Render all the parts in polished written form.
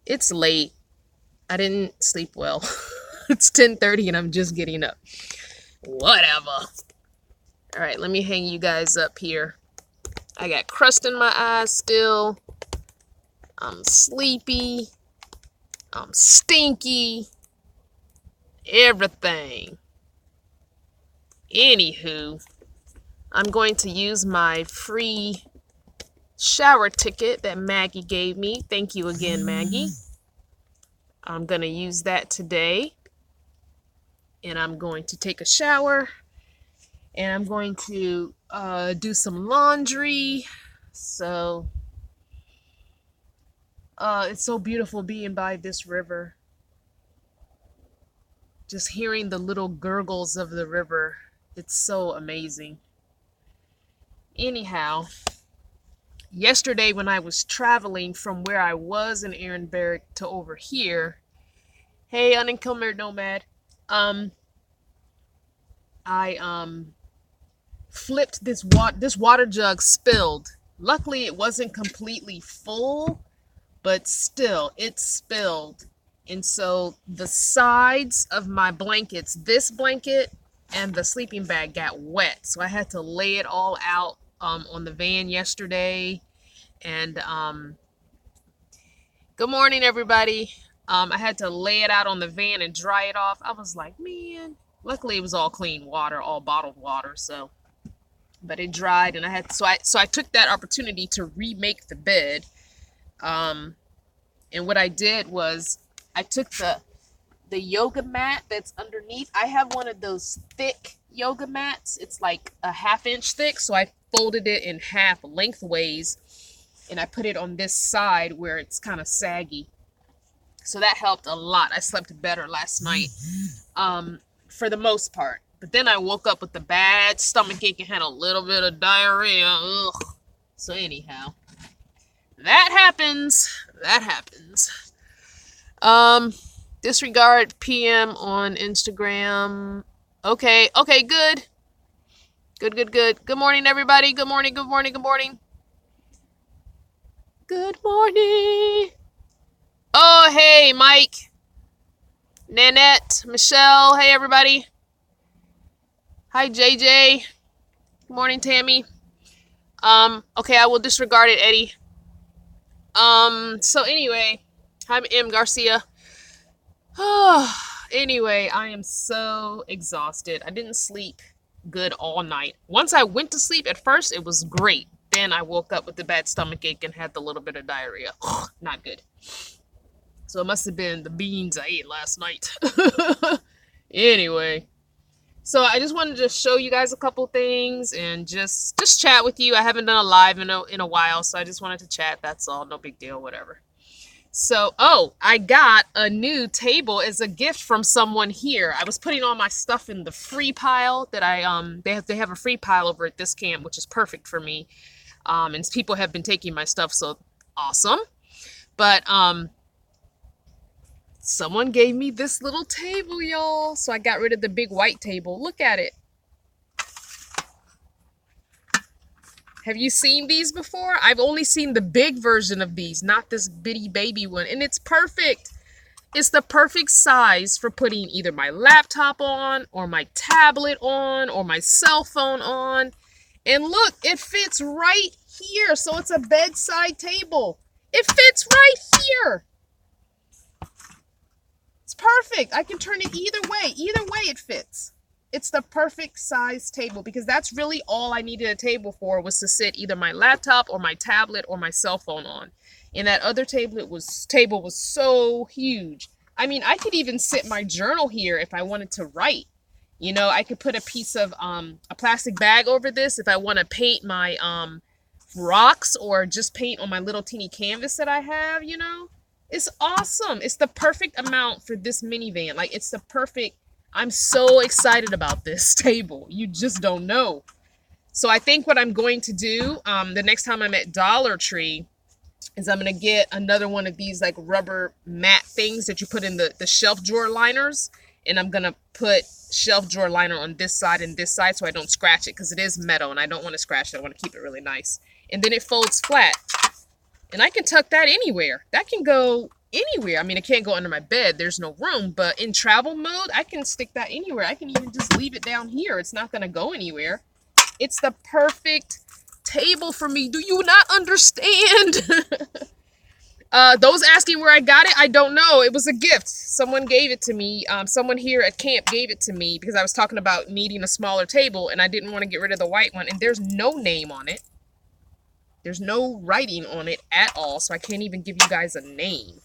It's late. I didn't sleep well. It's 10:30 and I'm just getting up. Whatever. All right, let me hang you guys up here. I got crust in my eyes still. I'm sleepy. I'm stinky. Everything. Anywho, I'm going to use my free shower ticket that Maggie gave me. Thank you again, Maggie. I'm going to use that today. And I'm going to take a shower. And I'm going to do some laundry. So, it's so beautiful being by this river. Just hearing the little gurgles of the river. It's so amazing. Anyhow, yesterday when I was traveling from where I was in Ehrenberg to over here, hey, McCulloch Blvd Nomad, I flipped this water jug spilled. Luckily, it wasn't completely full, but still, it spilled. And so the sides of my blankets, this blanket and the sleeping bag got wet. So I had to lay it all out on the van yesterday. And good morning, everybody. I had to lay it out on the van and dry it off. I was like, man, luckily it was all clean water, all bottled water. So, but it dried, and I took that opportunity to remake the bed. And what I did was I took the yoga mat that's underneath. I have one of those thick yoga mats. It's like a 1/2 inch thick. So I folded it in half lengthways and I put it on this side where it's kind of saggy. So that helped a lot. I slept better last night, for the most part. But then I woke up with the bad stomach ache and had a little bit of diarrhea. Ugh. So anyhow, that happens. That happens. Disregard PM on Instagram. Okay, good. Good. Good morning, everybody. Good morning. Good morning. Oh, hey, Mike, Nanette, Michelle. Hey, everybody. Hi, JJ. Good morning, Tammy. Okay, I will disregard it, Eddie. So anyway, I'm M. Garcia. Anyway, I am so exhausted. I didn't sleep good all night. Once I went to sleep, at first it was great. Then I woke up with the bad stomach ache and had the little bit of diarrhea. Not good. So it must have been the beans I ate last night. Anyway, so I just wanted to show you guys a couple things and just chat with you. I haven't done a live in a while, so I just wanted to chat. That's all. No big deal. Whatever. So, I got a new table as a gift from someone here. I was putting all my stuff in the free pile that they have a free pile over at this camp, which is perfect for me. And people have been taking my stuff, so awesome. But someone gave me this little table, y'all. So I got rid of the big white table. Look at it. Have you seen these before? I've only seen the big version of these, not this bitty baby one. And it's perfect. It's the perfect size for putting either my laptop on or my tablet on or my cell phone on. And look, it fits right here. So it's a bedside table. It fits right here. It's perfect. I can turn it either way. Either way it fits. It's the perfect size table because that's really all I needed a table for, was to sit either my laptop or my tablet or my cell phone on. And that other table was so huge. I mean, I could even sit my journal here if I wanted to write. You know, I could put a piece of a plastic bag over this if I want to paint my rocks or just paint on my little teeny canvas that I have, you know. It's awesome. It's the perfect amount for this minivan. Like, it's the perfect. I'm so excited about this table. You just don't know. So I think what I'm going to do the next time I'm at Dollar Tree is I'm going to get another one of these like rubber mat things that you put in the shelf drawer liners. And I'm going to put shelf drawer liner on this side and this side so I don't scratch it, because it is metal and I don't want to scratch it. I want to keep it really nice. And then it folds flat. And I can tuck that anywhere. That can go anywhere. I mean, it can't go under my bed. There's no room, but in travel mode, I can stick that anywhere. I can even just leave it down here. It's not going to go anywhere. It's the perfect table for me. Do you not understand? Those asking where I got it, I don't know. It was a gift. Someone gave it to me. Someone here at camp gave it to me because I was talking about needing a smaller table and I didn't want to get rid of the white one. And there's no name on it. There's no writing on it at all, so I can't even give you guys a name.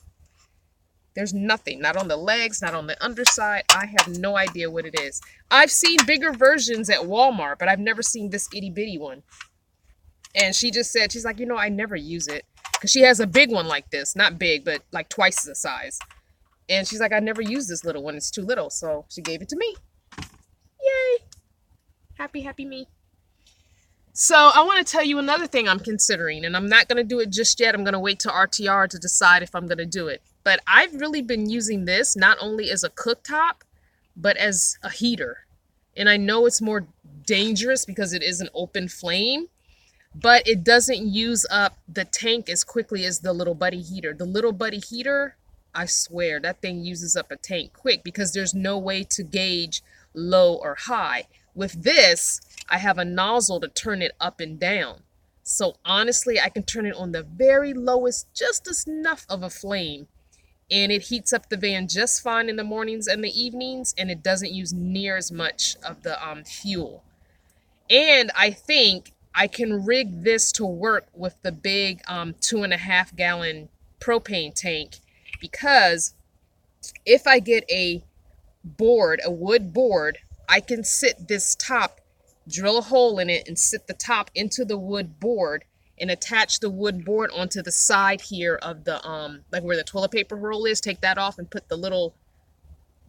There's nothing. Not on the legs, not on the underside. I have no idea what it is. I've seen bigger versions at Walmart, but I've never seen this itty-bitty one. And she just said, she's like, you know, I never use it. Because she has a big one like this. Not big, but like twice the size. And she's like, I never use this little one. It's too little. So she gave it to me. Yay. Happy, happy me. So I want to tell you another thing I'm considering. And I'm not going to do it just yet. I'm going to wait till RTR to decide if I'm going to do it. But I've really been using this not only as a cooktop, but as a heater. And I know it's more dangerous because it is an open flame. But it doesn't use up the tank as quickly as the Little Buddy heater. The Little Buddy heater, I swear, that thing uses up a tank quick because there's no way to gauge low or high. With this, I have a nozzle to turn it up and down. So honestly, I can turn it on the very lowest, just enough of a flame. And it heats up the van just fine in the mornings and the evenings. And it doesn't use near as much of the fuel. And I think I can rig this to work with the big 2.5 gallon propane tank, because if I get a board, a wood board, I can sit this top, drill a hole in it and sit the top into the wood board and attach the wood board onto the side here of the, like where the toilet paper roll is, take that off and put the little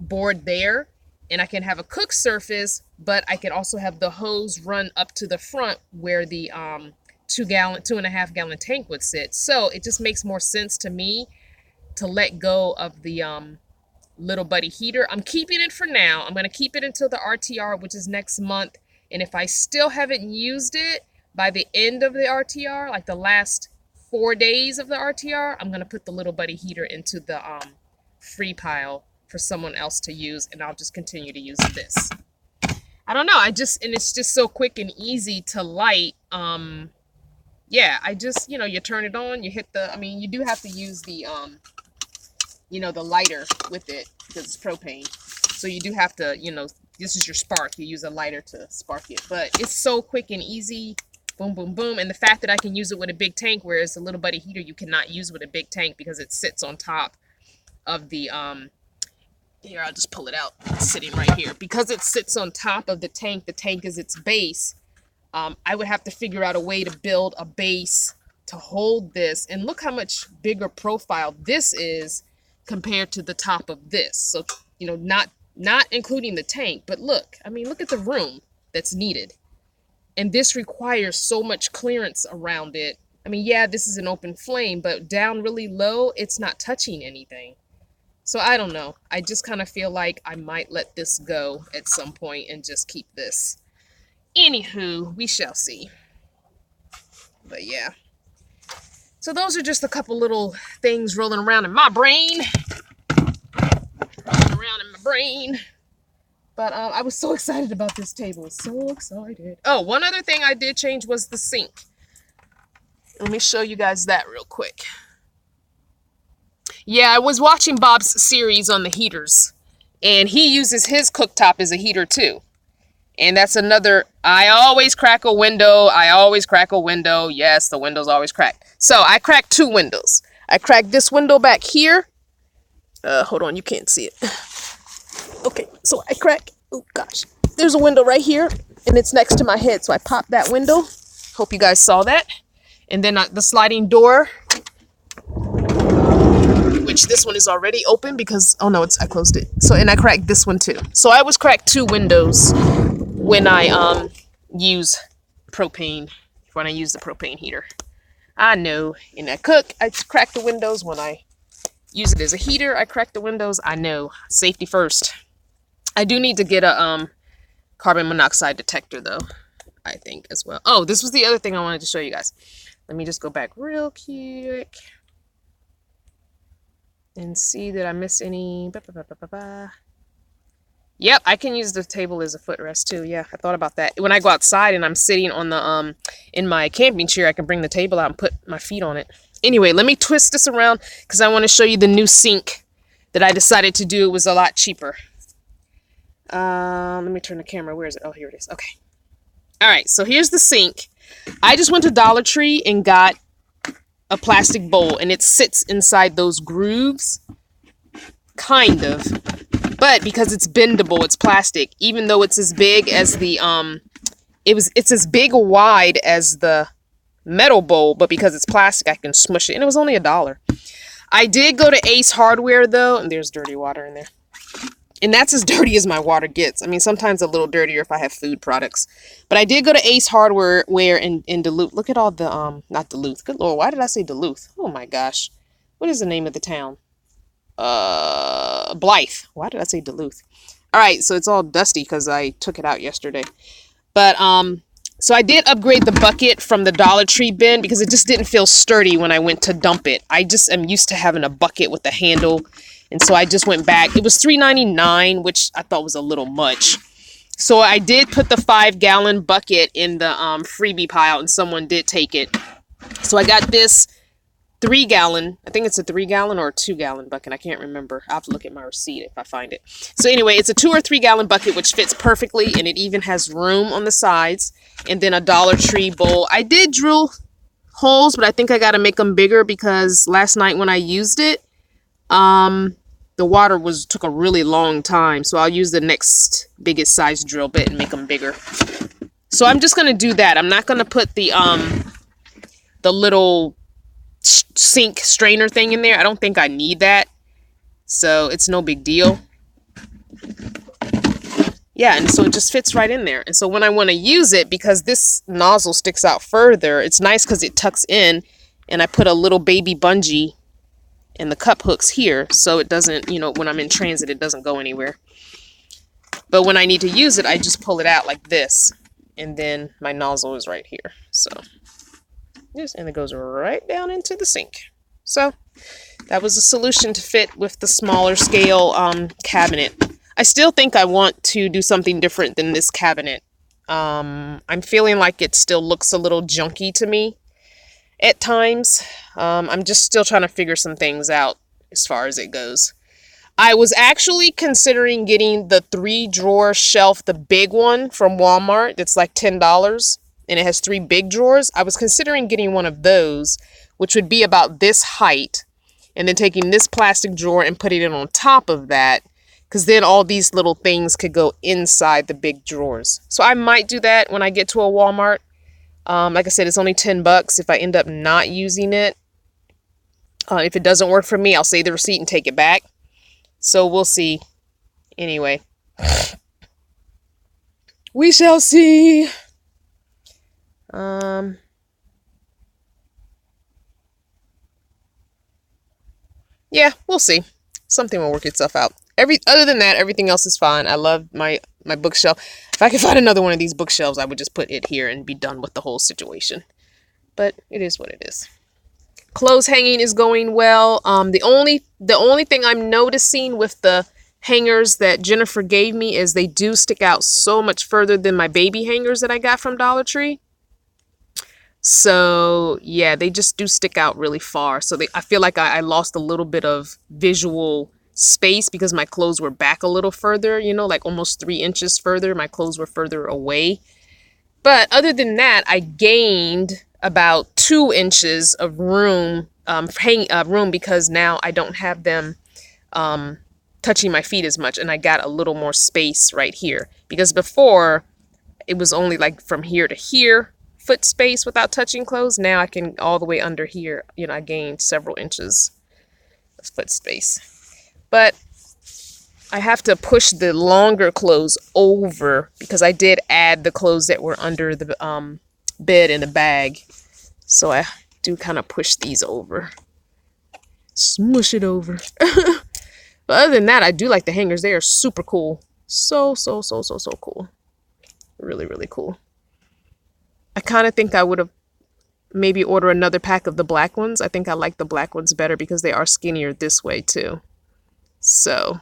board there. And I can have a cook surface, but I can also have the hose run up to the front where the 2.5 gallon tank would sit. So it just makes more sense to me to let go of the Little Buddy heater. I'm keeping it for now. I'm going to keep it until the RTR, which is next month. And if I still haven't used it by the end of the RTR, like the last 4 days of the RTR, I'm going to put the Little Buddy heater into the free pile for someone else to use, and I'll just continue to use this. I don't know, and it's just so quick and easy to light. Yeah, I just, you know, you turn it on, you hit the, I mean, you do have to use the, you know, the lighter with it because it's propane. So you do have to, you know, this is your spark. You use a lighter to spark it, but it's so quick and easy. Boom, boom, boom. And the fact that I can use it with a big tank, whereas the Little Buddy heater, you cannot use with a big tank because it sits on top of the, here, I'll just pull it out. It's sitting right here. Because it sits on top of the tank is its base. I would have to figure out a way to build a base to hold this. And look how much bigger profile this is compared to the top of this. So, you know, not including the tank, but look, I mean, look at the room that's needed. And this requires so much clearance around it. I mean, yeah, this is an open flame, but down really low, it's not touching anything. So I don't know. I just kind of feel like I might let this go at some point and just keep this. Anywho, we shall see. But yeah. So those are just a couple little things rolling around in my brain. But I was so excited about this table. So excited. Oh, one other thing I did change was the sink. Let me show you guys that real quick. Yeah, I was watching Bob's series on the heaters, and he uses his cooktop as a heater too. And that's another, I always crack a window. Yes, the window's always cracked. So I cracked 2 windows. I cracked this window back here. Hold on, you can't see it. Okay, so I crack, oh gosh. There's a window right here, and it's next to my head. So I popped that window. Hope you guys saw that. And then the sliding door, which this one is already open because, oh no, I closed it. So, and I cracked this one too. So I was cracked 2 windows when I use propane, when I use the propane heater. I know, and I cook, I crack the windows. When I use it as a heater, I crack the windows. I know, safety first. I do need to get a carbon monoxide detector though, I think as well. Oh, this was the other thing I wanted to show you guys. Let me just go back real quick. and see, did I miss any? Yep, I can use the table as a footrest too. Yeah, I thought about that. When I go outside and I'm sitting on the in my camping chair, I can bring the table out and put my feet on it. Anyway, let me twist this around because I want to show you the new sink that I decided to do. It was a lot cheaper. Let me turn the camera. Where is it? Oh, here it is. Okay. All right, so here's the sink. I just went to Dollar Tree and got a plastic bowl, and it sits inside those grooves, kind of. But because it's bendable, it's plastic. Even though it's as big as the it's as big or wide as the metal bowl, but because it's plastic, I can smush it. And it was only $1. I did go to Ace Hardware though, and there's dirty water in there. And that's as dirty as my water gets. I mean, sometimes a little dirtier if I have food products. But I did go to Ace Hardware in Duluth. Look at all the not Duluth. Good Lord, why did I say Duluth? Oh my gosh. What is the name of the town? Blythe. Why did I say Duluth? All right, so it's all dusty because I took it out yesterday. But so I did upgrade the bucket from the Dollar Tree bin because it just didn't feel sturdy when I went to dump it. I just am used to having a bucket with a handle, and so I just went back. It was $3.99, which I thought was a little much. So I did put the 5-gallon bucket in the freebie pile, and someone did take it. So I got this 3-gallon, I think it's a 3-gallon or a 2-gallon bucket. I can't remember. I'll have to look at my receipt if I find it. So anyway, it's a 2 or 3-gallon bucket, which fits perfectly, and it even has room on the sides. And then a Dollar Tree bowl. I did drill holes, but I think I got to make them bigger because last night when I used it, the water took a really long time. So I'll use the next biggest size drill bit and make them bigger. So I'm just going to do that. I'm not going to put the little sink strainer thing in there. I don't think I need that, so it's no big deal. Yeah, and so it just fits right in there. And so when I want to use it, because this nozzle sticks out further, it's nice because it tucks in, and I put a little baby bungee and the cup hooks here so it doesn't, when I'm in transit, it doesn't go anywhere. But when I need to use it, I just pull it out like this, and then my nozzle is right here. So yes, and it goes right down into the sink. So that was a solution to fit with the smaller scale cabinet. I still think I want to do something different than this cabinet. I'm feeling like it still looks a little junky to me at times. I'm just still trying to figure some things out as far as it goes. I was actually considering getting the 3-drawer shelf, the big one from Walmart. That's like $10. And it has 3 big drawers. I was considering getting one of those, which would be about this height, and then taking this plastic drawer and putting it on top of that, because then all these little things could go inside the big drawers. So I might do that when I get to a Walmart. Like I said, it's only $10 if I end up not using it. If it doesn't work for me, I'll save the receipt and take it back. So we'll see. Anyway, we shall see. Yeah, we'll see. Something will work itself out. Other than that, everything else is fine. I love my bookshelf. If I could find another one of these bookshelves, I would just put it here and be done with the whole situation. But it is what it is. Clothes hanging is going well. The only thing I'm noticing with the hangers that Jennifer gave me is they do stick out so much further than my baby hangers that I got from Dollar Tree. So yeah, they just do stick out really far. So I feel like I lost a little bit of visual space because my clothes were back a little further, like almost 3 inches further. My clothes were further away. But other than that, I gained about 2 inches of room, room, because now I don't have them touching my feet as much, and I got a little more space right here. Because before, it was only like from here to here, foot space without touching clothes. Now I can all the way under here. I gained several inches of foot space. But I have to push the longer clothes over because I did add the clothes that were under the bed in the bag. So I do kind of push these over. Smush it over. But other than that, I do like the hangers. They are super cool. So cool. Really, really cool. I kind of think I would have maybe order another pack of the black ones. I think I like the black ones better because they are skinnier this way too. So,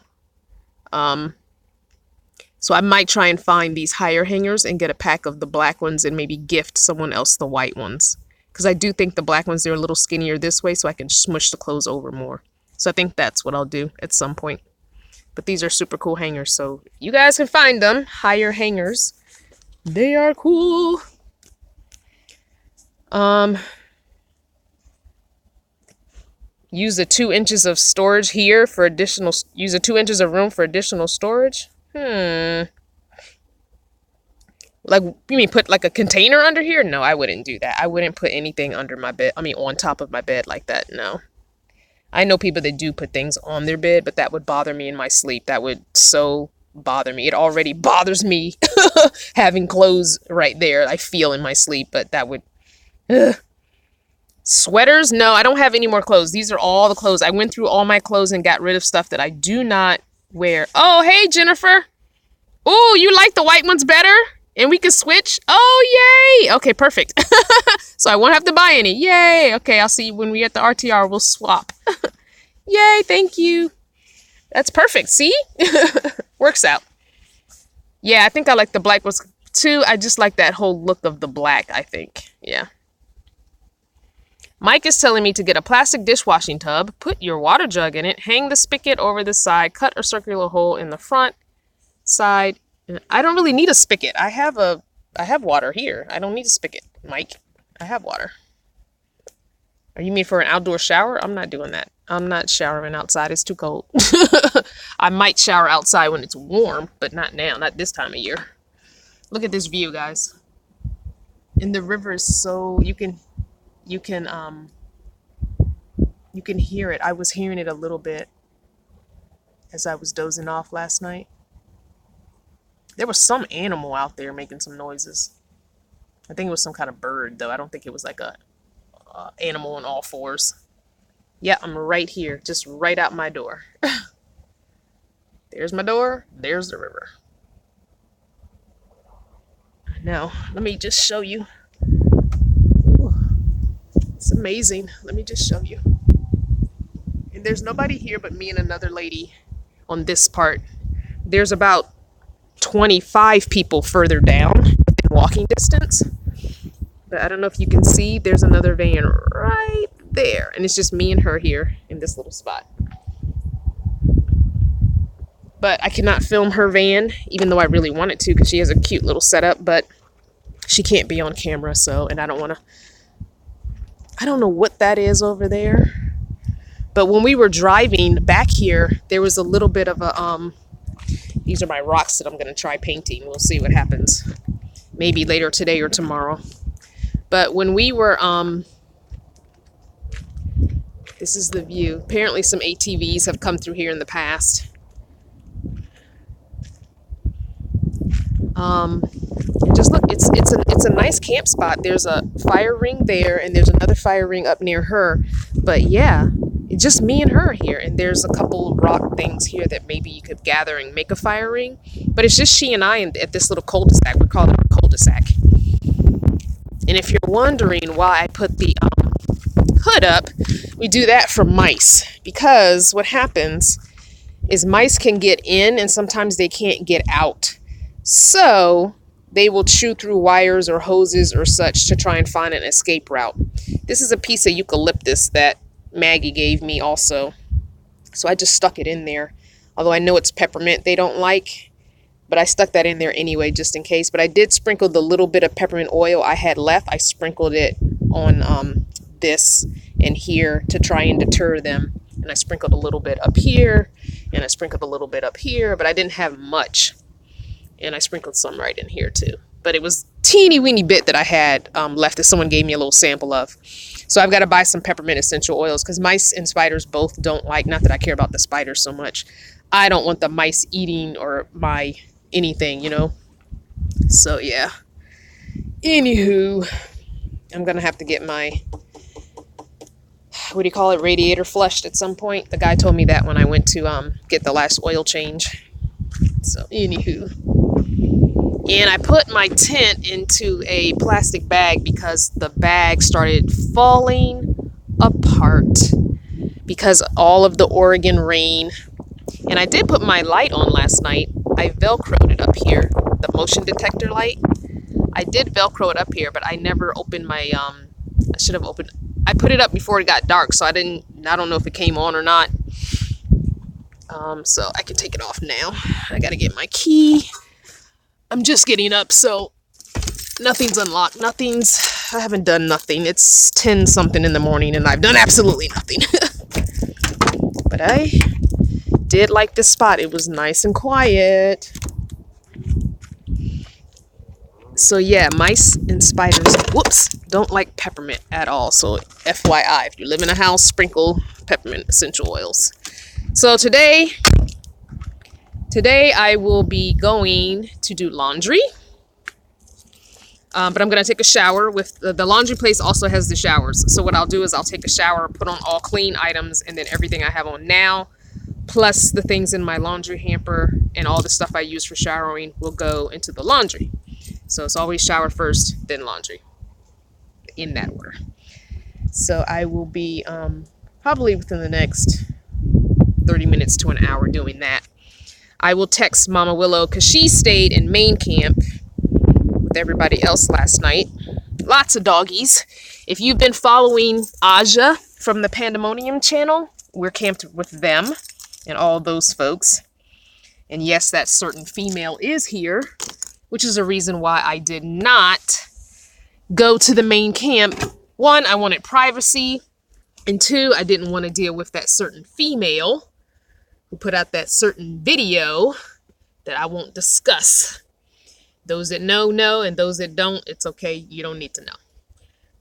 so I might try and find these higher hangers and get a pack of the black ones and maybe gift someone else the white ones. Because I do think the black ones, they're a little skinnier this way so I can smush the clothes over more. So I think that's what I'll do at some point. But these are super cool hangers, so you guys can find them. Higher hangers. They are cool. Use the 2 inches of storage here for additional, use the 2 inches of room for additional storage. Like, you mean put like a container under here? No, I wouldn't do that. I wouldn't put anything under my bed. I mean, on top of my bed like that. No. I know people that do put things on their bed, but that would bother me in my sleep. That would so bother me. It already bothers me having clothes right there. I feel in my sleep, but that would... Sweaters? No, I don't have any more clothes. These are all the clothes. I went through all my clothes and got rid of stuff that I do not wear. Oh, hey, Jennifer. Oh, you like the white ones better? And we can switch? Oh, yay! Okay, perfect. So I won't have to buy any. Yay! Okay, I'll see you when we at the RTR. We'll swap. Yay, thank you. That's perfect. See? Works out. Yeah, I think I like the black ones too. I just like that whole look of the black, I think. Yeah. Mike is telling me to get a plastic dishwashing tub, put your water jug in it, hang the spigot over the side, cut a circular hole in the front side. I don't really need a spigot. I have water here. I don't need a spigot, Mike. I have water. Are you mean for an outdoor shower? I'm not doing that. I'm not showering outside. It's too cold. I might shower outside when it's warm, but not now. Not this time of year. Look at this view, guys. And the river is so... You can hear it. I was hearing it a little bit as I was dozing off last night. There was some animal out there making some noises. I think it was some kind of bird, though. I don't think it was like a animal on all fours. Yeah, I'm right here, just right out my door. There's my door. There's the river. Now, let me just show you. It's amazing. Let me just show you. And there's nobody here but me and another lady on this part. There's about 25 people further down within walking distance. But I don't know if you can see, there's another van right there. And it's just me and her here in this little spot. But I cannot film her van, even though I really wanted to, because she has a cute little setup, but she can't be on camera, so, and I don't want to. I don't know what that is over there. But when we were driving back here, there was a little bit of a, these are my rocks that I'm going to try painting. We'll see what happens. Maybe later today or tomorrow. But when we were, this is the view. Apparently some ATVs have come through here in the past. Just look, it's a nice camp spot. There's a fire ring there, and there's another fire ring up near her. But yeah, it's just me and her here, and there's a couple rock things here that maybe you could gather and make a fire ring. But it's just she and I at this little cul-de-sac. We call it a cul-de-sac. And if you're wondering why I put the hood up, we do that for mice, because what happens is mice can get in and sometimes they can't get out. So they will chew through wires or hoses or such to try and find an escape route. This is a piece of eucalyptus that Maggie gave me also. So I just stuck it in there. Although I know it's peppermint they don't like, but I stuck that in there anyway just in case. But I did sprinkle the little bit of peppermint oil I had left. I sprinkled it on this and here to try and deter them. And I sprinkled a little bit up here and I sprinkled a little bit up here, but I didn't have much. And I sprinkled some right in here too. But it was teeny weeny bit that I had left that someone gave me a little sample of. So I've got to buy some peppermint essential oils because mice and spiders both don't like, not that I care about the spiders so much. I don't want the mice eating or my anything, you know. So yeah. Anywho, I'm going to have to get my, what do you call it, radiator flushed at some point. The guy told me that when I went to get the last oil change. So anywho. And I put my tent into a plastic bag because the bag started falling apart because all of the Oregon rain. And I did put my light on last night. I Velcroed it up here, the motion detector light. I did Velcro it up here, but I never opened my, I should have opened, I put it up before it got dark, so I don't know if it came on or not. So I can take it off now. I gotta get my key. I'm just getting up, so nothing's unlocked. I haven't done nothing. It's 10 something in the morning and I've done absolutely nothing. But I did like this spot. It was nice and quiet. So yeah, mice and spiders, whoops, don't like peppermint at all. So FYI, if you live in a house, sprinkle peppermint essential oils. So today I will be going to do laundry. But I'm going to take a shower. With the laundry place also has the showers. So what I'll do is I'll take a shower, put on all clean items, and then everything I have on now, plus the things in my laundry hamper and all the stuff I use for showering will go into the laundry. So it's always shower first, then laundry, in that order. So I will be probably within the next 30 minutes to an hour doing that. I will text Mama Willow because she stayed in main camp with everybody else last night. Lots of doggies. If you've been following Aja from the Pandemonium channel, we're camped with them and all those folks. And yes, that certain female is here, which is a reason why I did not go to the main camp. One, I wanted privacy. And two, I didn't want to deal with that certain female who put out that certain video that I won't discuss. Those that know, and those that don't, it's okay. You don't need to know.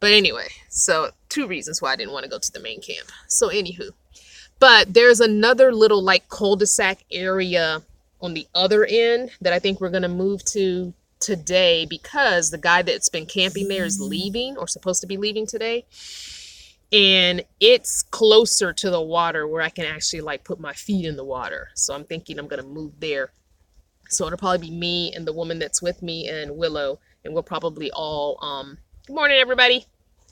But anyway, so 2 reasons why I didn't want to go to the main camp. So anywho, but there's another little like cul-de-sac area on the other end that I think we're going to move to today because the guy that's been camping there is leaving or supposed to be leaving today. And it's closer to the water where I can actually like put my feet in the water. So I'm thinking I'm going to move there. So it'll probably be me and the woman that's with me and Willow. And we'll probably all, good morning, everybody.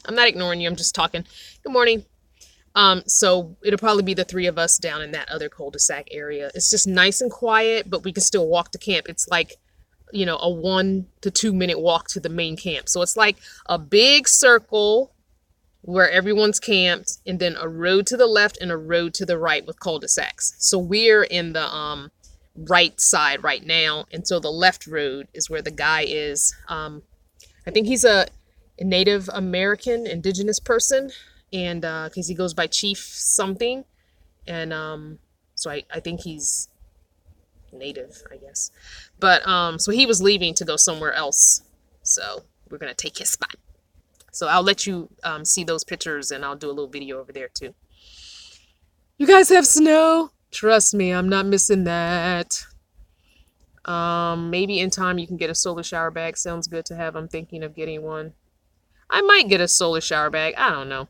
I'm not ignoring you. I'm just talking. Good morning. So it'll probably be the 3 of us down in that other cul-de-sac area. It's just nice and quiet, but we can still walk to camp. It's like, you know, a 1 to 2 minute walk to the main camp. So it's like a big circle where everyone's camped, and then a road to the left and a road to the right with cul-de-sacs. So we're in the right side right now, and so the left road is where the guy is. I think he's a Native American indigenous person, and because he goes by Chief something, and so I think he's Native, I guess. But so he was leaving to go somewhere else, so we're gonna take his spot. So I'll let you see those pictures, and I'll do a little video over there too. You guys have snow? Trust me, I'm not missing that. Maybe in time you can get a solar shower bag. Sounds good to have. I'm thinking of getting one. I might get a solar shower bag. I don't know.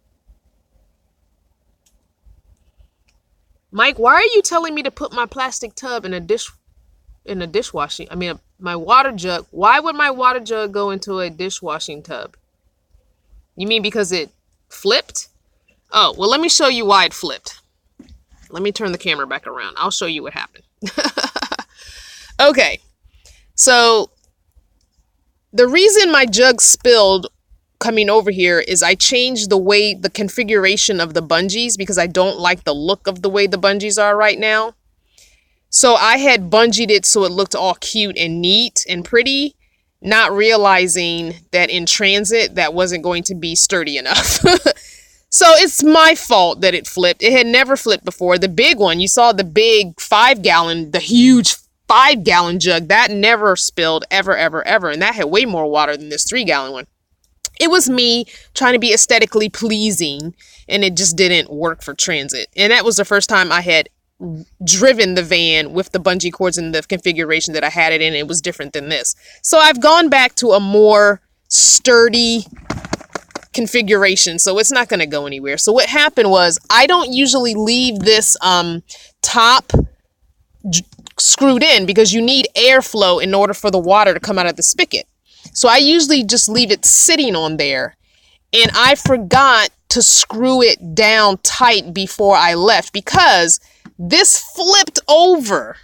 Mike, why are you telling me to put my plastic tub in a dishwashing? I mean, my water jug. Why would my water jug go into a dishwashing tub? You mean because it flipped? Oh, well, let me show you why it flipped. Let me turn the camera back around. I'll show you what happened. Okay. So the reason my jug spilled coming over here is I changed the configuration of the bungees because I don't like the look of the way the bungees are right now. So I had bungeed it so it looked all cute and neat and pretty, not realizing that in transit that wasn't going to be sturdy enough. So it's my fault that it flipped. It had never flipped before. The big one, you saw the big 5-gallon, the huge 5-gallon jug, that never spilled ever, ever, ever. And that had way more water than this 3-gallon one. It was me trying to be aesthetically pleasing, and it just didn't work for transit. And that was the first time I had driven the van with the bungee cords in the configuration that I had it in. It was different than this. So I've gone back to a more sturdy configuration, so it's not going to go anywhere. So what happened was I don't usually leave this top screwed in because you need airflow in order for the water to come out of the spigot. So I usually just leave it sitting on there, and I forgot to screw it down tight before I left because this flipped over.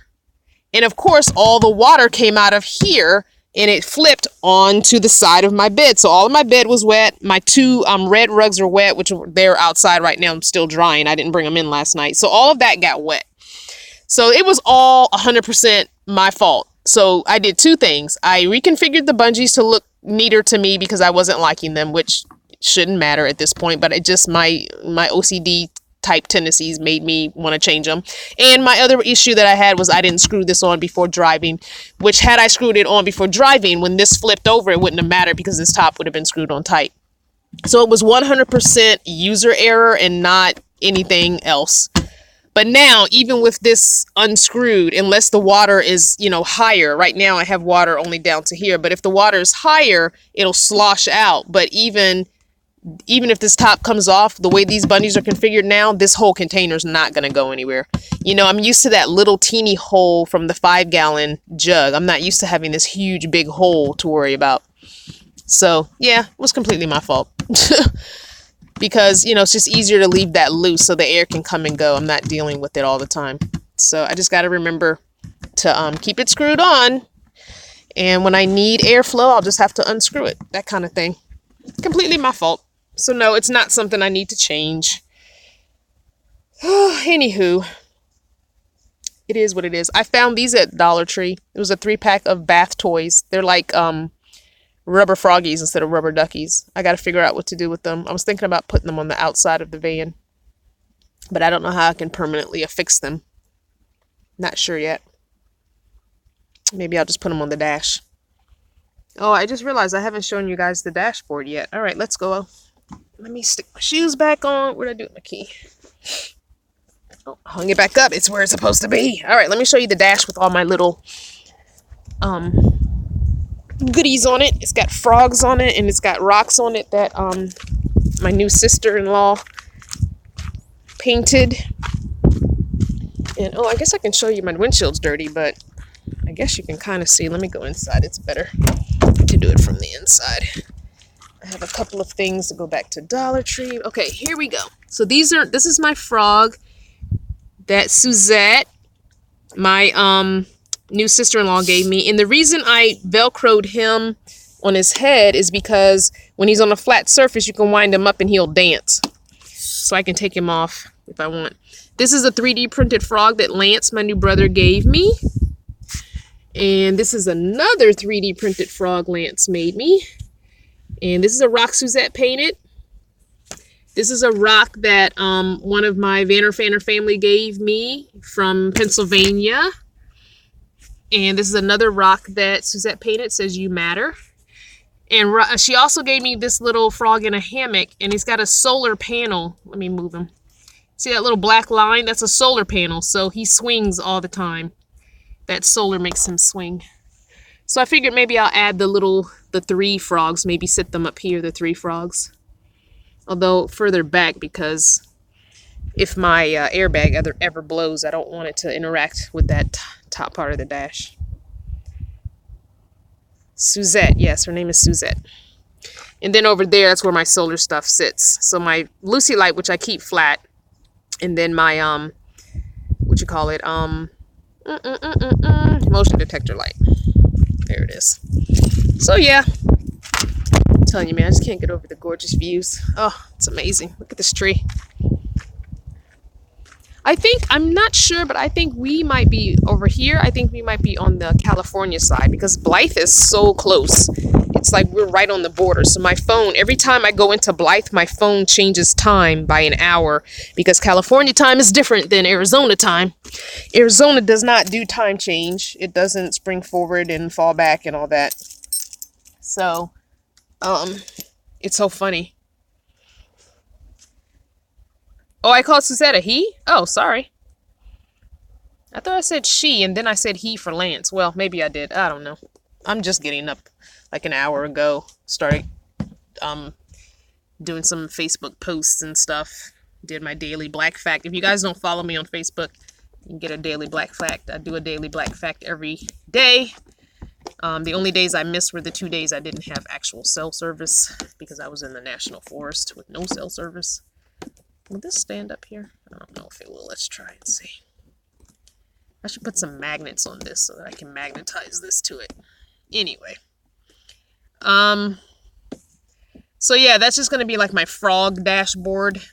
And of course, all the water came out of here and it flipped onto the side of my bed. So all of my bed was wet. My two red rugs are wet, which they're outside right now. I'm still drying. I didn't bring them in last night. So all of that got wet. So it was all 100% my fault. So I did two things. I reconfigured the bungees to look neater to me because I wasn't liking them, which shouldn't matter at this point, but it just my OCD type tendencies made me want to change them. And my other issue that I had was I didn't screw this on before driving, which had I screwed it on before driving, when this flipped over, it wouldn't have mattered because this top would have been screwed on tight. So it was 100% user error and not anything else. But now, even with this unscrewed, unless the water is, higher, right now I have water only down to here, but if the water is higher, it'll slosh out. But even if this top comes off, the way these bungees are configured now, this whole container is not going to go anywhere. I'm used to that little teeny hole from the 5-gallon jug. I'm not used to having this huge, big hole to worry about. So, yeah, it was completely my fault. Because, it's just easier to leave that loose so the air can come and go. I'm not dealing with it all the time. So I just got to remember to keep it screwed on. And when I need airflow, I'll just have to unscrew it. That kind of thing. Completely my fault. So no, it's not something I need to change. Anywho, it is what it is. I found these at Dollar Tree. It was a 3-pack of bath toys. They're like rubber froggies instead of rubber duckies. I got to figure out what to do with them. I was thinking about putting them on the outside of the van, but I don't know how I can permanently affix them. Not sure yet. Maybe I'll just put them on the dash. Oh, I just realized I haven't shown you guys the dashboard yet. All right, let's go. Let me stick my shoes back on. Where'd I do my key? Oh, hung it back up. It's where it's supposed to be. All right, let me show you the dash with all my little goodies on it. It's got frogs on it, and it's got rocks on it that my new sister-in-law painted. And oh, I guess I can show you my windshield's dirty, but I guess you can kind of see. Let me go inside. It's better to do it from the inside. I have a couple of things to go back to Dollar Tree. Okay, here we go. So this is my frog that Suzette, my new sister-in-law, gave me. And the reason I velcroed him on his head is because when he's on a flat surface, you can wind him up and he'll dance. So I can take him off if I want. This is a 3D printed frog that Lance, my new brother, gave me. And this is another 3D printed frog Lance made me. And this is a rock Suzette painted. This is a rock that one of my Vanner family gave me from Pennsylvania. And this is another rock that Suzette painted. It says, "You matter." And she also gave me this little frog in a hammock. And he's got a solar panel. Let me move him. See that little black line? That's a solar panel. So he swings all the time. That solar makes him swing. So I figured maybe I'll add the 3 frogs. Maybe sit them up here, the 3 frogs. Although further back, because if my airbag ever blows, I don't want it to interact with that top part of the dash. Suzette, yes, her name is Suzette. And then over there, that's where my solar stuff sits. So my Lucy light, which I keep flat, and then my motion detector light. There it is. So yeah, I'm telling you, man, I just can't get over the gorgeous views. Oh, it's amazing. Look at this tree. I'm not sure, but I think we might be over here. I think we might be on the California side because Blythe is so close. It's like we're right on the border. So my phone, every time I go into Blythe, my phone changes time by an hour because California time is different than Arizona time. Arizona does not do time change. It doesn't spring forward and fall back and all that. So, it's so funny. Oh, I called Suzette a he? Oh, sorry. I thought I said she, and then I said he for Lance. Well, maybe I did. I don't know. I'm just getting up like an hour ago. Started doing some Facebook posts and stuff. Did my daily black fact. If you guys don't follow me on Facebook, You can get a daily black fact. I do a daily black fact every day. The only days I missed were the 2 days I didn't have actual cell service because I was in the national forest with no cell service. Will this stand up here? I don't know if it will. Let's try and see. I should put some magnets on this so that I can magnetize this to it. Anyway. So yeah, that's just going to be like my frog dashboard.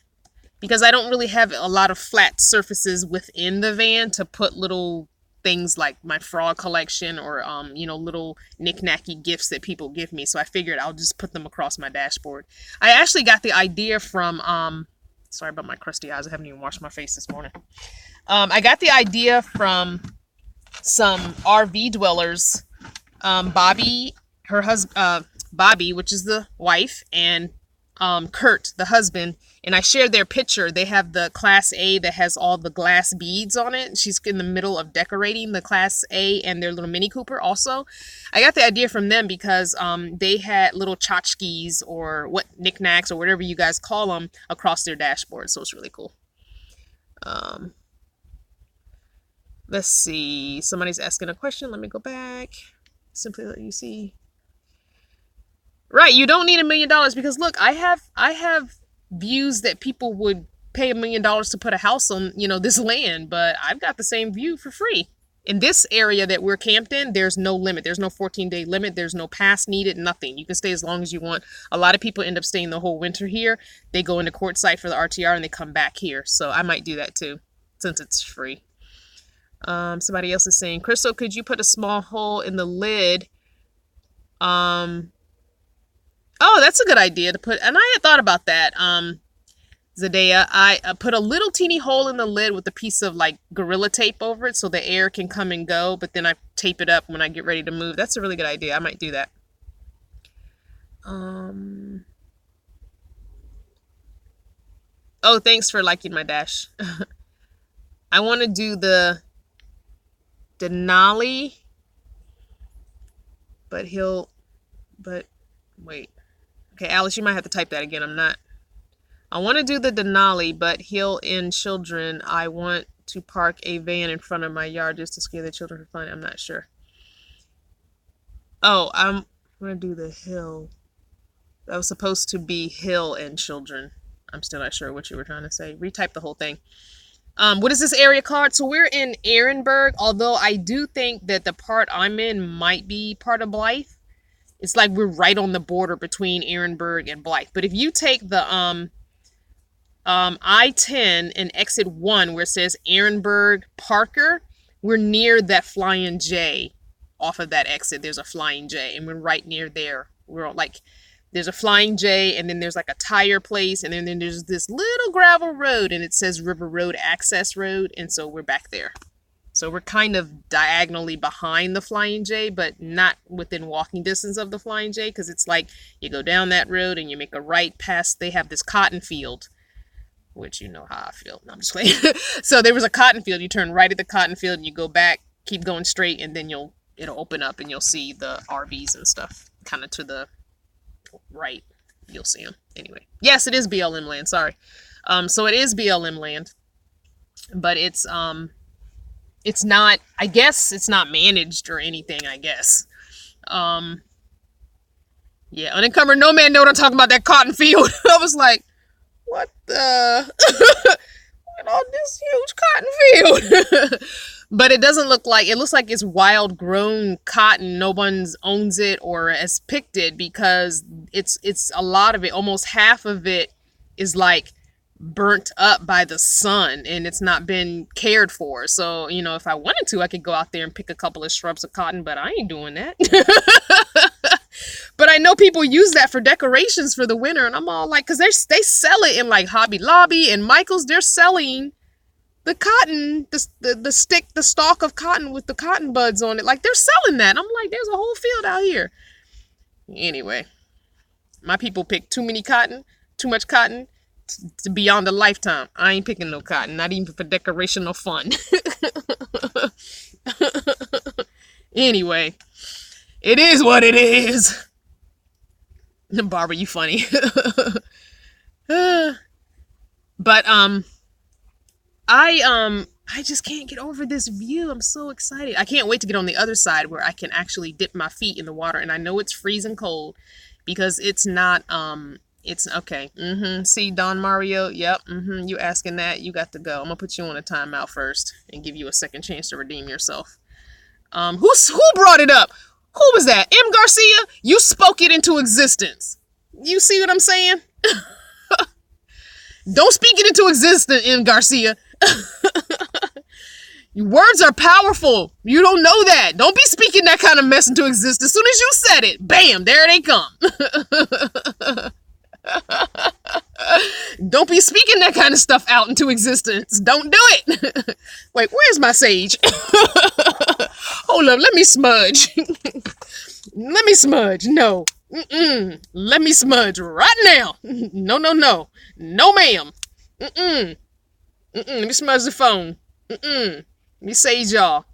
Because I don't really have a lot of flat surfaces within the van to put little things like my frog collection or, you know, little knick-knacky gifts that people give me. So I figured I'll just put them across my dashboard. I actually got the idea from, sorry about my crusty eyes. I haven't even washed my face this morning. I got the idea from some RV dwellers. Bobby, her husband, Bobby, which is the wife, and Kurt, the husband, and I shared their picture. They have the Class A that has all the glass beads on it. She's in the middle of decorating the Class A and their little Mini Cooper also. I got the idea from them because they had little tchotchkes or what knickknacks or whatever you guys call them across their dashboard. So it's really cool. Let's see. Somebody's asking a question. Let me go back. Simply let you see. Right, you don't need $1 million because look, I have views that people would pay $1 million to put a house on, you know, this land, but I've got the same view for free. In this area that we're camped in, there's no limit. There's no 14-day limit. There's no pass needed, nothing. You can stay as long as you want. A lot of people end up staying the whole winter here. They go into Quartzsite for the RTR and they come back here. So I might do that too, since it's free. Somebody else is saying, Crystal, could you put a small hole in the lid? Oh, that's a good idea to put, and I had thought about that, Zadea. I put a little teeny hole in the lid with a piece of like Gorilla Tape over it so the air can come and go, but then I tape it up when I get ready to move. That's a really good idea. I might do that. Oh, thanks for liking my dash. I want to do the Denali, but wait. Okay, Alice, you might have to type that again. I want to do the Denali, but Hill in Children. I want to park a van in front of my yard just to scare the children for fun. I'm not sure. Oh, I'm going to do the Hill. That was supposed to be Hill and Children. I'm still not sure what you were trying to say. Retype the whole thing. What is this area called? So we're in Ehrenberg, although I do think that the part I'm in might be part of Blythe. It's like we're right on the border between Ehrenberg and Blythe. But if you take the I-10 and exit 1 where it says Ehrenberg Parker, we're near that Flying J. Off of that exit, there's a Flying J, and we're right near there. We're like, there's a Flying J, and then there's like a tire place, and then there's this little gravel road, and it says River Road Access Road, and so we're back there. So we're kind of diagonally behind the Flying J, but not within walking distance of the Flying J, because it's like you go down that road and you make a right past, they have this cotton field, which you know how I feel. No, I'm just playing. So there was a cotton field. You turn right at the cotton field and you go back, keep going straight, and then it'll open up and you'll see the RVs and stuff kind of to the right. You'll see them. Anyway, yes, it is BLM land. Sorry. So it is BLM land, but it's not, I guess it's not managed or anything, I guess. Yeah, unencumbered nomad note, I'm talking about that cotton field. I was like, what the? Look at all this huge cotton field. But it doesn't look like, it looks like it's wild grown cotton. No one owns it or has picked it because it's a lot of it, almost half of it is like burnt up by the sun and it's not been cared for. So, you know, if I wanted to, I could go out there and pick a couple of shrubs of cotton, but I ain't doing that. But I know people use that for decorations for the winter, and I'm all like, because they sell it in like Hobby Lobby and Michael's. They're selling the cotton, the stalk of cotton with the cotton buds on it. Like, they're selling that. I'm like, there's a whole field out here. Anyway, my people pick too much cotton to beyond a lifetime. I ain't picking no cotton, not even for decoration or fun. Anyway, it is what it is. Barbara, you funny. But I just can't get over this view. I'm so excited. I can't wait to get on the other side where I can actually dip my feet in the water. And I know it's freezing cold because it's not, it's okay. See, Don Mario. Yep. You asking that. You got to go. I'm going to put you on a timeout first and give you a second chance to redeem yourself. Who brought it up? Who was that? M. Garcia? You spoke it into existence. You see what I'm saying? Don't speak it into existence, M. Garcia. Words are powerful. You don't know that. Don't be speaking that kind of mess into existence. As soon as you said it, bam, there they come. Don't be speaking that kind of stuff out into existence. Don't do it. Wait, where's my sage? Hold up, let me smudge. Let me smudge. No. Let me smudge right now. No. No, ma'am. Let me smudge the phone. Let me sage y'all.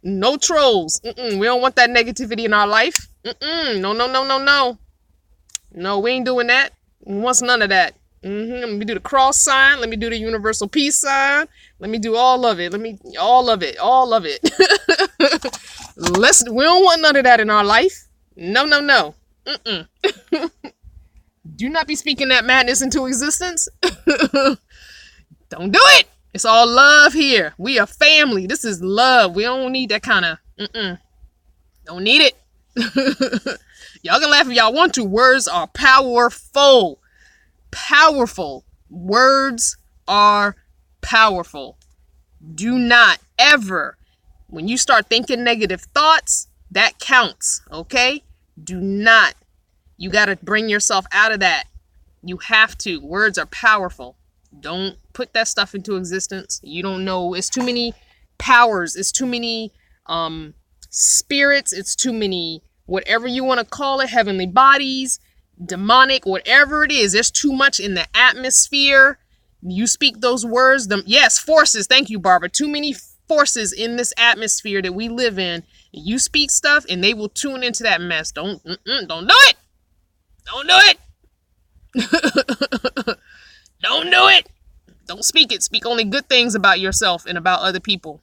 No trolls. We don't want that negativity in our life. No. No, we ain't doing that. We want none of that. Let me do the cross sign. Let me do the universal peace sign. Let me do all of it. All of it. We don't want none of that in our life. No. Do not be speaking that madness into existence. Don't do it. It's all love here. We are family. This is love. We don't need that kind of, don't need it. Y'all can laugh if y'all want to. Words are powerful. Powerful. Words are powerful. Do not ever, when you start thinking negative thoughts, that counts, okay? Do not. You got to bring yourself out of that. You have to. Words are powerful. Don't put that stuff into existence. You don't know. It's too many powers. It's too many spirits. It's too many, whatever you want to call it, heavenly bodies, demonic, whatever it is. There's too much in the atmosphere. You speak those words. Yes, forces. Thank you, Barbara. Too many forces in this atmosphere that we live in. You speak stuff and they will tune into that mess. Don't do it. Don't do it. Don't do it. Don't speak it. Speak only good things about yourself and about other people.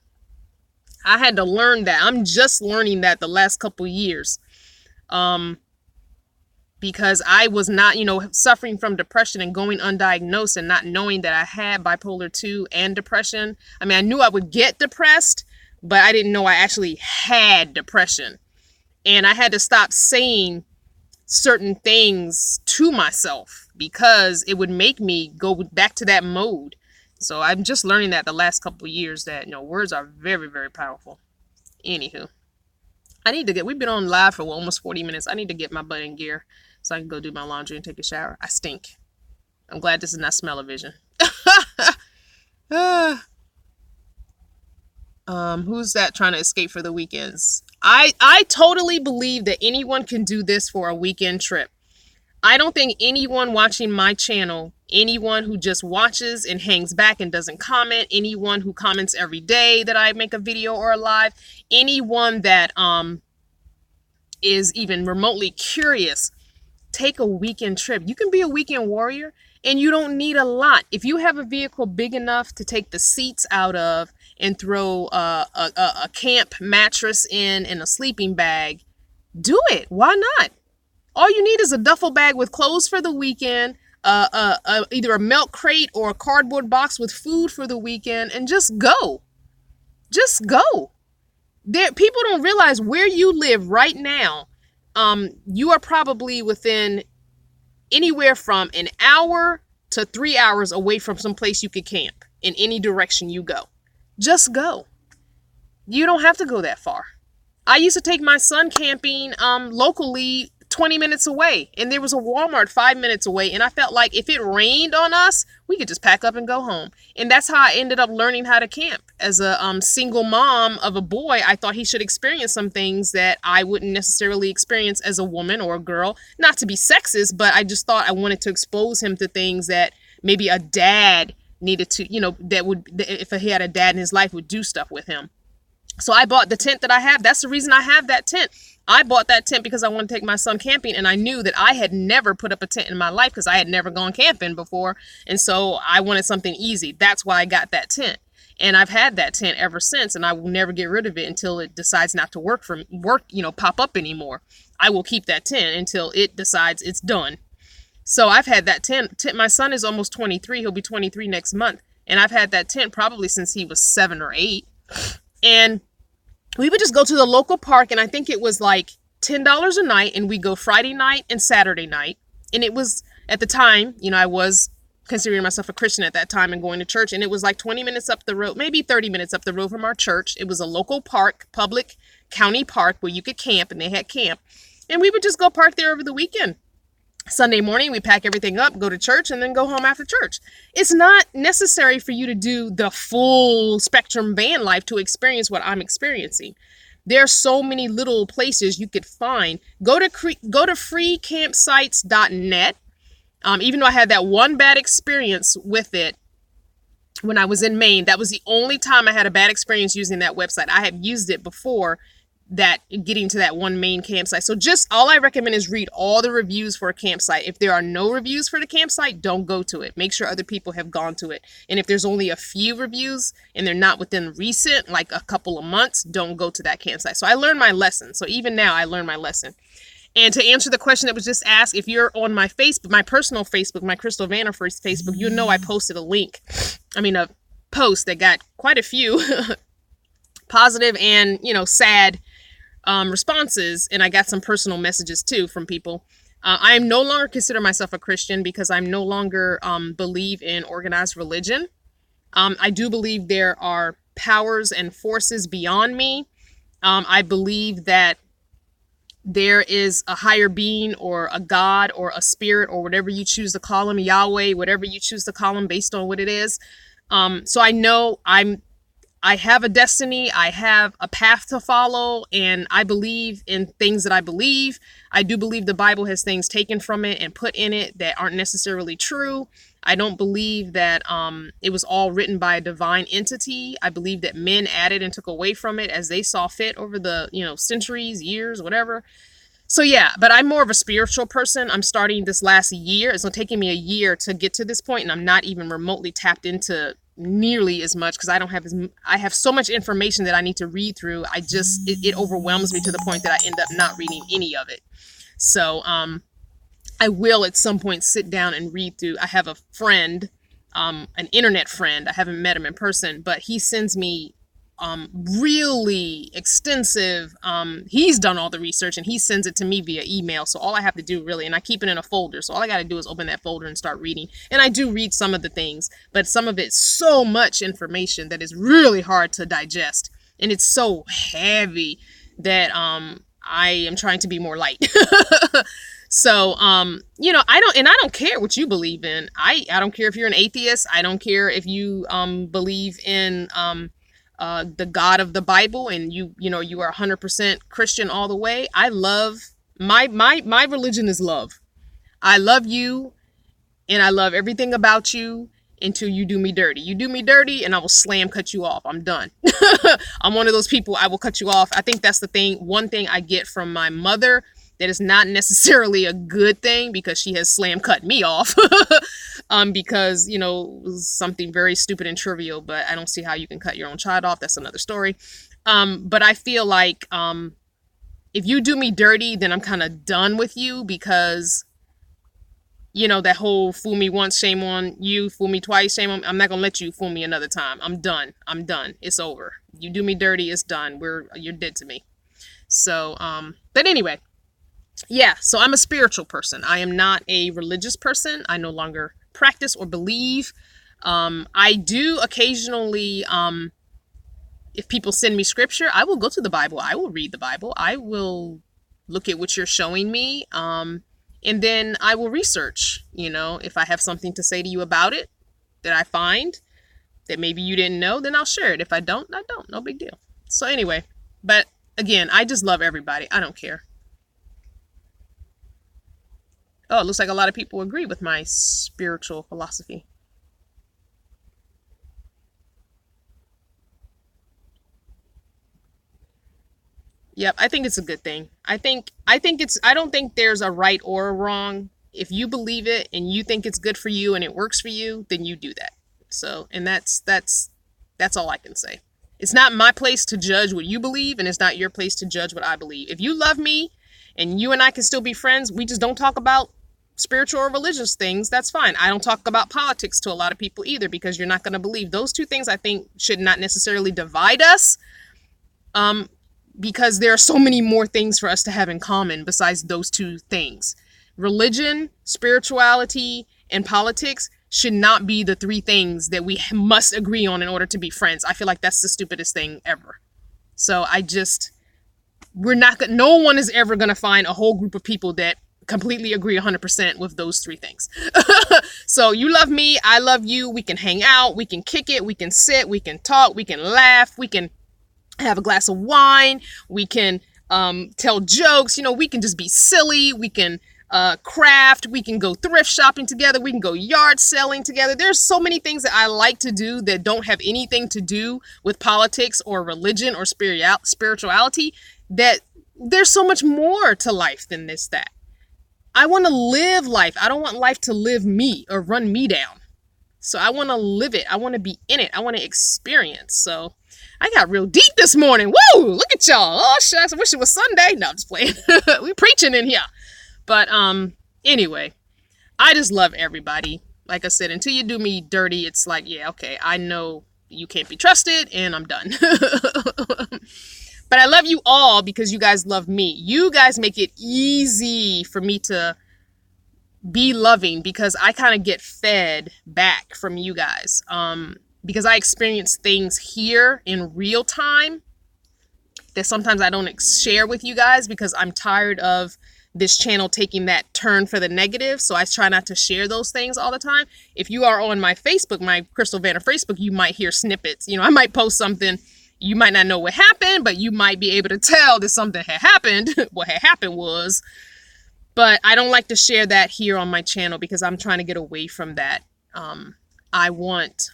I had to learn that. I'm just learning that the last couple years. Because I was not, suffering from depression and going undiagnosed and not knowing that I had bipolar 2 and depression. I mean, I knew I would get depressed, but I didn't know I actually had depression. And I had to stop saying certain things to myself because it would make me go back to that mode. So I'm just learning that the last couple of years that, words are very, very powerful. Anywho, we've been on live for almost 40 minutes. I need to get my butt in gear so I can go do my laundry and take a shower. I stink. I'm glad this is not smell-o-vision. Who's that trying to escape for the weekends? I totally believe that anyone can do this for a weekend trip. I don't think anyone watching my channel, anyone who just watches and hangs back and doesn't comment, anyone who comments every day that I make a video or a live, anyone that is even remotely curious, take a weekend trip. You can be a weekend warrior and you don't need a lot. If you have a vehicle big enough to take the seats out of and throw a camp mattress in and a sleeping bag, do it. Why not? All you need is a duffel bag with clothes for the weekend, either a milk crate or a cardboard box with food for the weekend, and just go. Just go. People don't realize where you live right now. You are probably within anywhere from an hour to 3 hours away from some place you could camp in any direction you go. Just go. You don't have to go that far. I used to take my son camping locally 20 minutes away, and there was a Walmart 5 minutes away, and I felt like if it rained on us, we could just pack up and go home. And that's how I ended up learning how to camp. As a single mom of a boy, I thought he should experience some things that I wouldn't necessarily experience as a woman or a girl. Not to be sexist, but I just thought I wanted to expose him to things that maybe a dad needed to, that would, if he had a dad in his life, would do stuff with him. So I bought the tent that I have. That's the reason I have that tent. I bought that tent because I wanted to take my son camping, and I knew that I had never put up a tent in my life because I had never gone camping before. And so I wanted something easy. That's why I got that tent. And I've had that tent ever since, and I will never get rid of it until it decides not to pop up anymore. I will keep that tent until it decides it's done. So I've had that tent. My son is almost 23. He'll be 23 next month. And I've had that tent probably since he was 7 or 8. And we would just go to the local park, and I think it was like $10 a night, and we go Friday night and Saturday night. And it was, at the time, I was considering myself a Christian at that time and going to church, and it was like 20 minutes up the road, maybe 30 minutes up the road from our church. It was a local park, public county park, where you could camp, and they had camp. And we would just go park there over the weekend. Sunday morning, we pack everything up, go to church, and then go home after church. It's not necessary for you to do the full spectrum van life to experience what I'm experiencing. There are so many little places you could find. Go to freecampsites.net. Even though I had that one bad experience with it when I was in Maine, that was the only time I had a bad experience using that website. I had used it before that, getting to that one main campsite. So just all I recommend is read all the reviews for a campsite. If there are no reviews for the campsite, don't go to it. Make sure other people have gone to it. And if there's only a few reviews and they're not within recent, like a couple of months, don't go to that campsite. So I learned my lesson. So even now I learned my lesson. And to answer the question that was just asked, if you're on my Facebook, my personal Facebook, my Crystal Vanner Facebook, you know I posted a post that got quite a few positive and, sad responses, and I got some personal messages too from people. I am no longer consider myself a Christian because I'm no longer believe in organized religion. I do believe there are powers and forces beyond me. I believe that there is a higher being or a God or a spirit or whatever you choose to call him, Yahweh, whatever you choose to call him based on what it is. So I know I have a destiny, I have a path to follow, and I believe in things that I believe. I do believe the Bible has things taken from it and put in it that aren't necessarily true. I don't believe that it was all written by a divine entity. I believe that men added and took away from it as they saw fit over the, centuries, years, whatever. So yeah, but I'm more of a spiritual person. I'm starting this last year. It's taking me a year to get to this point, and I'm not even remotely tapped into nearly as much because I have so much information that I need to read through. It overwhelms me to the point that I end up not reading any of it. So I will at some point sit down and read through. I have a friend, an internet friend. I haven't met him in person, but he sends me really extensive, he's done all the research and he sends it to me via email. So all I have to do really, and I keep it in a folder. So all I got to do is open that folder and start reading. And I do read some of the things, but some of it's so much information that is really hard to digest. And it's so heavy that, I am trying to be more light. So, I don't care what you believe in. I don't care if you're an atheist. I don't care if you, believe in, the God of the Bible and you are 100% Christian all the way. I love my religion is love. I love you and I love everything about you until you do me dirty. You do me dirty and I will cut you off. I'm done. I'm one of those people, I will cut you off. I think that's one thing I get from my mother that is not necessarily a good thing because she has cut me off because, it was something very stupid and trivial, but I don't see how you can cut your own child off. That's another story. But I feel like if you do me dirty, then I'm kind of done with you because, that whole fool me once, shame on you, fool me twice, shame on me. I'm not going to let you fool me another time. I'm done. It's over. You do me dirty, it's done. You're dead to me. So, but anyway. Yeah, so I'm a spiritual person. I am not a religious person. I no longer practice or believe. I do occasionally, if people send me scripture, I will go to the Bible. I will read the Bible. I will look at what you're showing me. And then I will research, if I have something to say to you about it that I find that maybe you didn't know, then I'll share it. If I don't, I don't. No big deal. So anyway, but again, I just love everybody. I don't care. Oh, it looks like a lot of people agree with my spiritual philosophy. Yep, I think it's a good thing. I don't think there's a right or a wrong. If you believe it and you think it's good for you and it works for you, then you do that. So, and that's all I can say. It's not my place to judge what you believe, and it's not your place to judge what I believe. If you love me and you and I can still be friends, we just don't talk about spiritual or religious things. That's fine. I don't talk about politics to a lot of people either, because you're not going to believe. Those two things I think should not necessarily divide us. Because there are so many more things for us to have in common besides those two things. Religion, spirituality, and politics should not be the three things that we must agree on in order to be friends. I feel like that's the stupidest thing ever. So no one is ever going to find a whole group of people that completely agree 100% with those three things. So you love me, I love you, we can hang out, we can kick it, we can sit, we can talk, we can laugh, we can have a glass of wine, we can tell jokes, we can just be silly, we can craft, we can go thrift shopping together, we can go yard selling together. There's so many things that I like to do that don't have anything to do with politics or religion or spirituality, that there's so much more to life than that. I want to live life. I don't want life to live me or run me down. So I want to live it. I want to be in it. I want to experience. So I got real deep this morning. Woo! Look at y'all. Oh, shucks. I wish it was Sunday. No, I'm just playing. We preaching in here. But anyway, I just love everybody. Like I said, until you do me dirty, it's like, yeah, okay, I know you can't be trusted, and I'm done. But I love you all because you guys love me. You guys make it easy for me to be loving, because I kind of get fed back from you guys. Because I experience things here in real time that sometimes I don't share with you guys, because I'm tired of this channel taking that turn for the negative. So I try not to share those things all the time. If you are on my Facebook, my Crystal Vanner Facebook, you might hear snippets. I might post something. You might not know what happened, but you might be able to tell that something had happened. What had happened was, but I don't like to share that here on my channel because I'm trying to get away from that. I want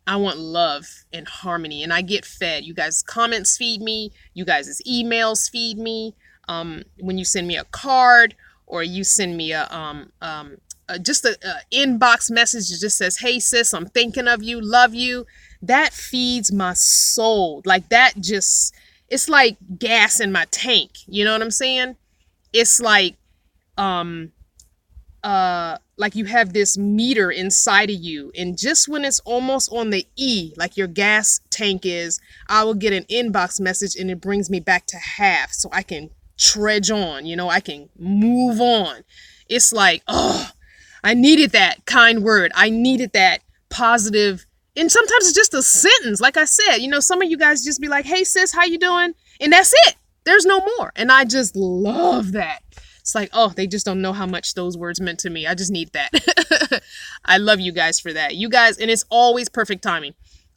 love and harmony, and I get fed. You guys' comments feed me. You guys' emails feed me. When you send me a card, or you send me just a inbox message that just says, "Hey sis, I'm thinking of you, love you," that feeds my soul. Like that just, it's like gas in my tank. You know what I'm saying? It's like you have this meter inside of you, and just when it's almost on the E, like your gas tank is, I will get an inbox message and it brings me back to half, so I can trudge on, I can move on. It's like, oh, I needed that kind word. I needed that positive. And sometimes it's just a sentence. Like I said, some of you guys just be like, "Hey sis, how you doing?" And that's it. There's no more. And I just love that. It's like, oh, they just don't know how much those words meant to me. I just need that. I love you guys for that. You guys, and it's always perfect timing.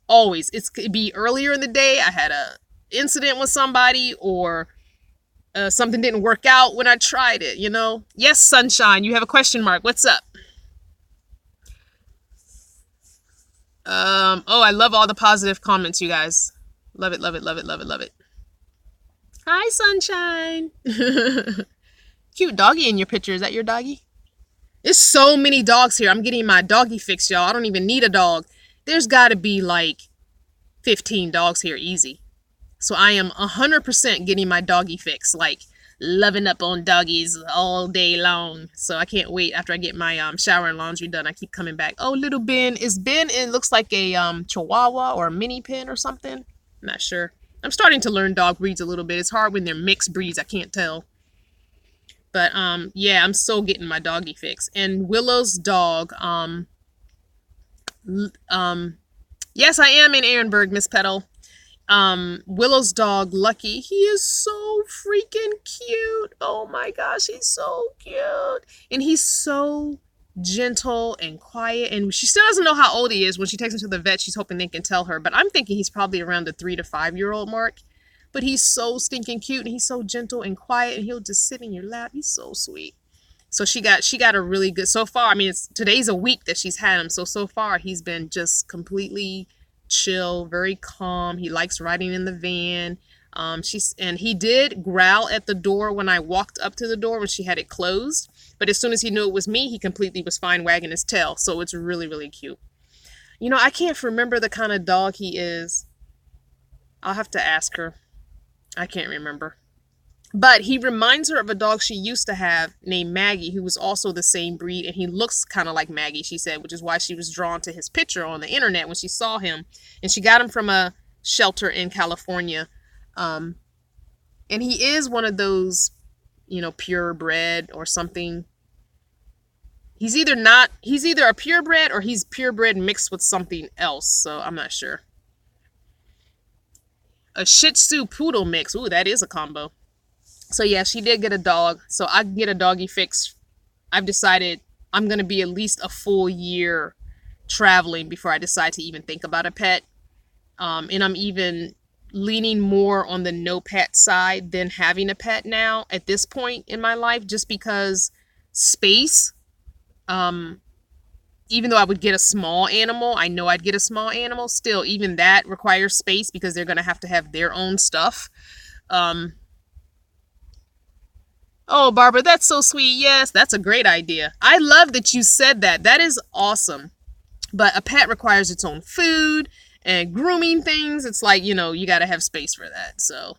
Always. It could be earlier in the day. I had a incident with somebody, or something didn't work out when I tried it, Yes, Sunshine, you have a question mark. What's up? Oh, I love all the positive comments, you guys. Love it, love it, love it, love it, love it. Hi, Sunshine. Cute doggy in your picture. Is that your doggy? There's so many dogs here. I'm getting my doggy fix, y'all. I don't even need a dog. There's got to be like 15 dogs here, easy. So I am 100% getting my doggy fix, like loving up on doggies all day long. So I can't wait after I get my shower and laundry done. I keep coming back. Oh, little Ben. Is Ben, it looks like a Chihuahua or a mini pin or something. I'm not sure. I'm starting to learn dog breeds a little bit. It's hard when they're mixed breeds. I can't tell. But yeah, I'm so getting my doggy fix. And Willow's dog, yes, I am in Ehrenberg, Miss Petal. Willow's dog, Lucky, he is so freaking cute. Oh my gosh, he's so cute. And he's so gentle and quiet. And she still doesn't know how old he is. When she takes him to the vet, she's hoping they can tell her. But I'm thinking he's probably around the 3 to 5 year old mark. But he's so stinking cute, and he's so gentle and quiet, and he'll just sit in your lap. He's so sweet. So she got a really good, so far, I mean, today's a week that she's had him. So far he's been just completely chill, very calm. He likes riding in the van. And he did growl at the door when I walked up to the door when she had it closed. But as soon as he knew it was me, he completely was fine wagging his tail. So it's really, really cute. You know, I can't remember the kind of dog he is. I'll have to ask her. I can't remember. But he reminds her of a dog she used to have named Maggie, who was also the same breed. And he looks kind of like Maggie, she said, which is why she was drawn to his picture on the internet when she saw him. And she got him from a shelter in California. And he is one of those, you know, purebred or something. He's either a purebred or he's purebred mixed with something else. So I'm not sure. A Shih Tzu Poodle mix. Ooh, that is a combo. So yeah, she did get a dog. So I can get a doggy fix. I've decided I'm going to be at least a full year traveling before I decide to even think about a pet. And I'm even leaning more on the no pet side than having a pet now at this point in my life, just because space. Even though I would get a small animal, I know I'd get a small animal. Still, even that requires space because they're going to have their own stuff. Oh, Barbara, that's so sweet. Yes, that's a great idea. I love that you said that. That is awesome. But a pet requires its own food and grooming things. It's like, you know, you got to have space for that. So,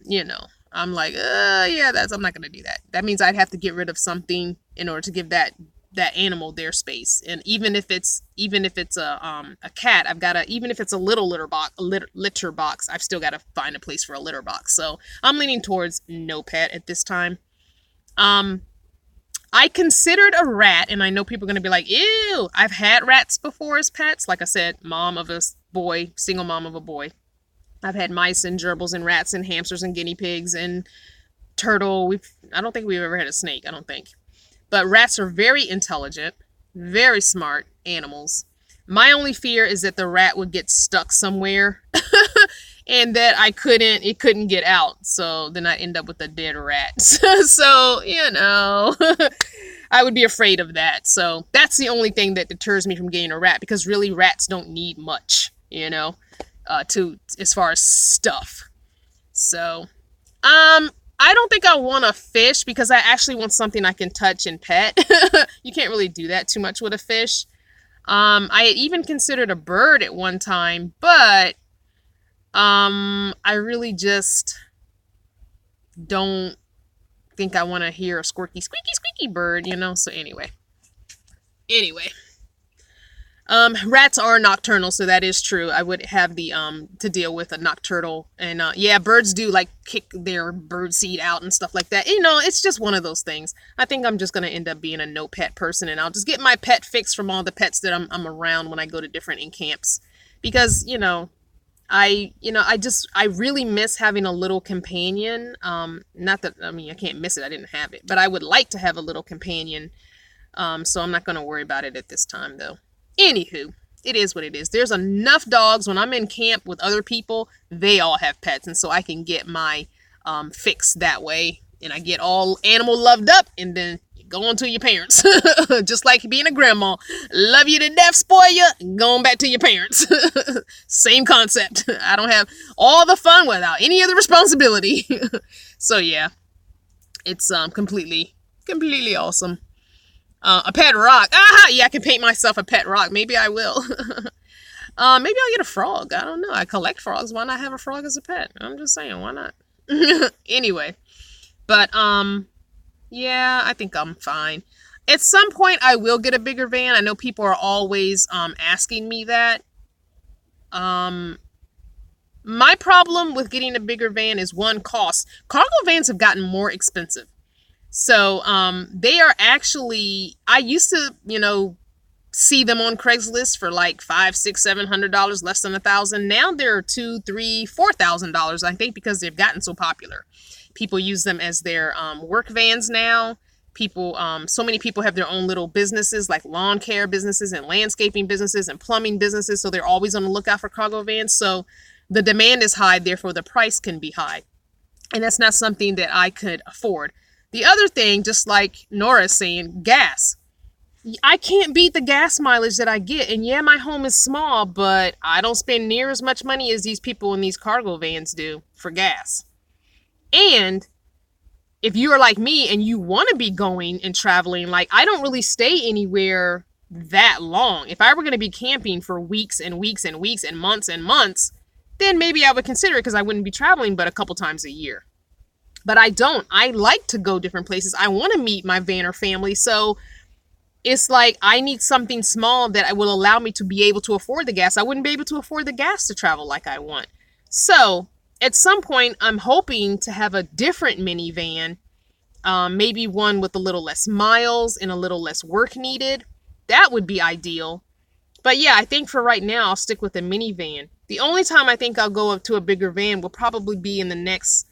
you know, I'm like, yeah, I'm not going to do that. That means I'd have to get rid of something in order to give that animal their space. And even if it's a cat, even if it's a little litter box, I've still got to find a place for a litter box. So I'm leaning towards no pet at this time. I considered a rat, and I know people are going to be like, ew, I've had rats before as pets. Like I said, mom of a boy, single mom of a boy. I've had mice and gerbils and rats and hamsters and guinea pigs and turtle. I don't think we've ever had a snake, I don't think. But rats are very intelligent, very smart animals. My only fear is that the rat would get stuck somewhere and that it couldn't get out. So then I end up with a dead rat. So, you know, I would be afraid of that. So that's the only thing that deters me from getting a rat, because really rats don't need much, you know, as far as stuff. So, I don't think I want a fish because I actually want something I can touch and pet. You can't really do that too much with a fish. I had even considered a bird at one time, but I really just don't think I want to hear a squirky, squeaky, squeaky bird, you know? So anyway. Rats are nocturnal, so that is true. I would have to deal with a nocturnal, and yeah, birds do like kick their bird seed out and stuff like that. You know, it's just one of those things. I think I'm just gonna end up being a no pet person, and I'll just get my pet fix from all the pets that I'm around when I go to different camps, because I really miss having a little companion. Not that, I mean, I can't miss it. I didn't have it, but I would like to have a little companion. So I'm not gonna worry about it at this time, though. Anywho, it is what it is. There's enough dogs. When I'm in camp with other people, they all have pets. And so I can get my fix that way. And I get all animal loved up, and then go on to your parents. Just like being a grandma. Love you to death, spoil you, going back to your parents. Same concept. I don't have all the fun without any of the responsibility. So yeah, it's completely awesome. A pet rock. Aha! Yeah, I can paint myself a pet rock. Maybe I will. Maybe I'll get a frog. I don't know. I collect frogs. Why not have a frog as a pet? I'm just saying, why not? Anyway. But, yeah, I think I'm fine. At some point, I will get a bigger van. I know people are always asking me that. My problem with getting a bigger van is, one, cost. Cargo vans have gotten more expensive. So, they are actually, I used to, see them on Craigslist for like $500, $600, $700, less than $1,000. Now they're $2,000, $3,000, $4,000, I think, because they've gotten so popular. People use them as their work vans now. So many people have their own little businesses, like lawn care businesses and landscaping businesses and plumbing businesses. So they're always on the lookout for cargo vans. So the demand is high, therefore the price can be high. And that's not something that I could afford. The other thing, just like Nora's saying, gas. I can't beat the gas mileage that I get. And yeah, my home is small, but I don't spend near as much money as these people in these cargo vans do for gas. And if you are like me and you want to be going and traveling, like I don't really stay anywhere that long. If I were going to be camping for weeks and weeks and weeks and months, then maybe I would consider it because I wouldn't be traveling but a couple times a year. But I don't. I like to go different places. I want to meet my Vanner family. So it's like I need something small that will allow me to be able to afford the gas. I wouldn't be able to afford the gas to travel like I want. So at some point, I'm hoping to have a different minivan, maybe one with a little less miles and a little less work needed. That would be ideal. But yeah, I think for right now, I'll stick with a minivan. The only time I think I'll go up to a bigger van will probably be in the next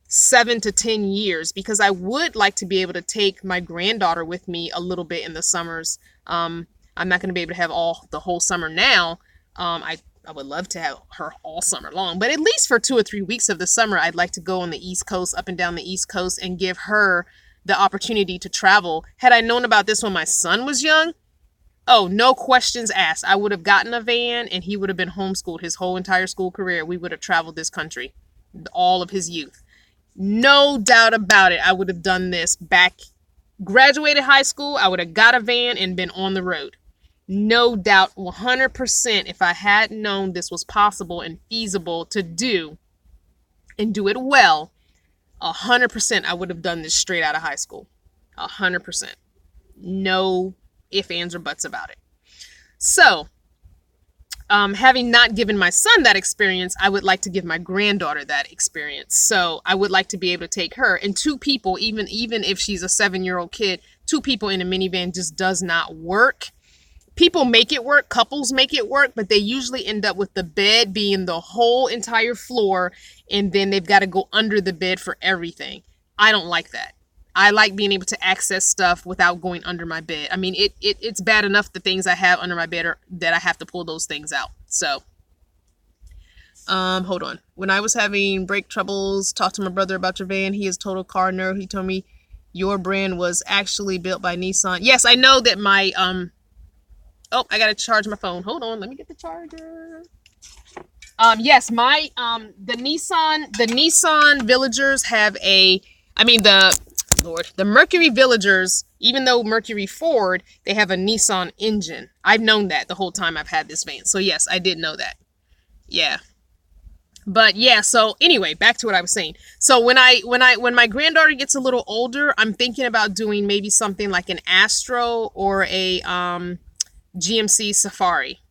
7 to 10 years, because I would like to be able to take my granddaughter with me a little bit in the summers. I'm not going to be able to have the whole summer now. I would love to have her all summer long, but at least for 2 or 3 weeks of the summer, I'd like to go on the East Coast, up and down the East Coast, and give her the opportunity to travel. Had I known about this when my son was young, oh, no questions asked. I would have gotten a van and he would have been homeschooled his whole entire school career. We would have traveled this country all of his youth. No doubt about it. I would have done this back, graduated high school. I would have got a van and been on the road. No doubt, 100%, if I had known this was possible and feasible to do and do it well, 100% I would have done this straight out of high school. 100%. No ifs, ands, or buts about it. So, having not given my son that experience, I would like to give my granddaughter that experience. So I would like to be able to take her, and 2 people, even if she's a 7-year-old kid, 2 people in a minivan just does not work. People make it work, couples make it work, but they usually end up with the bed being the whole entire floor, and then they've got to go under the bed for everything. I don't like that. I like being able to access stuff without going under my bed. I mean, it's bad enough the things I have under my bed are that I have to pull those things out. So, hold on. When I was having brake troubles, talked to my brother about your van. He is total car nerd. He told me your brand was actually built by Nissan. Yes, I know that my, oh, I got to charge my phone. Hold on. Let me get the charger. Yes, my, the Nissan Villagers have the Mercury Villagers, even though Mercury Ford, they have a Nissan engine. I've known that the whole time I've had this van. So yes, I did know that. Yeah. But yeah, so anyway, back to what I was saying. So when my granddaughter gets a little older, I'm thinking about doing maybe something like an Astro or a GMC Safari,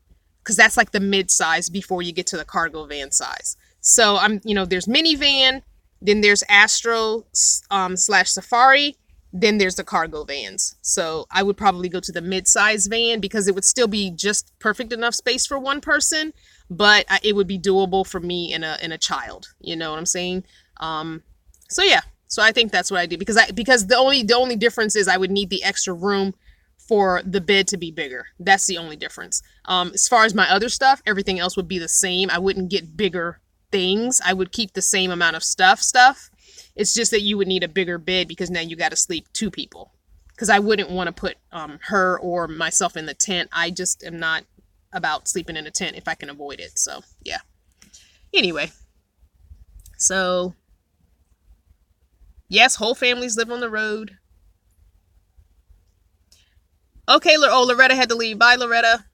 because that's like the mid-size before you get to the cargo van size. So there's minivan, then there's Astro / Safari, then there's the cargo vans. So I would probably go to the mid-size van because it would still be just perfect enough space for one person, but it would be doable for me and a child. You know what I'm saying? So yeah. So I think that's what I do, because the only difference is I would need the extra room for the bed to be bigger. That's the only difference. As far as my other stuff, everything else would be the same. I wouldn't get bigger things. I would keep the same amount of stuff. It's just that you would need a bigger bed because now you got to sleep 2 people. Because I wouldn't want to put her or myself in the tent. I just am not about sleeping in a tent if I can avoid it. So yeah. Anyway, so yes, whole families live on the road. Okay, Loretta had to leave. Bye, Loretta.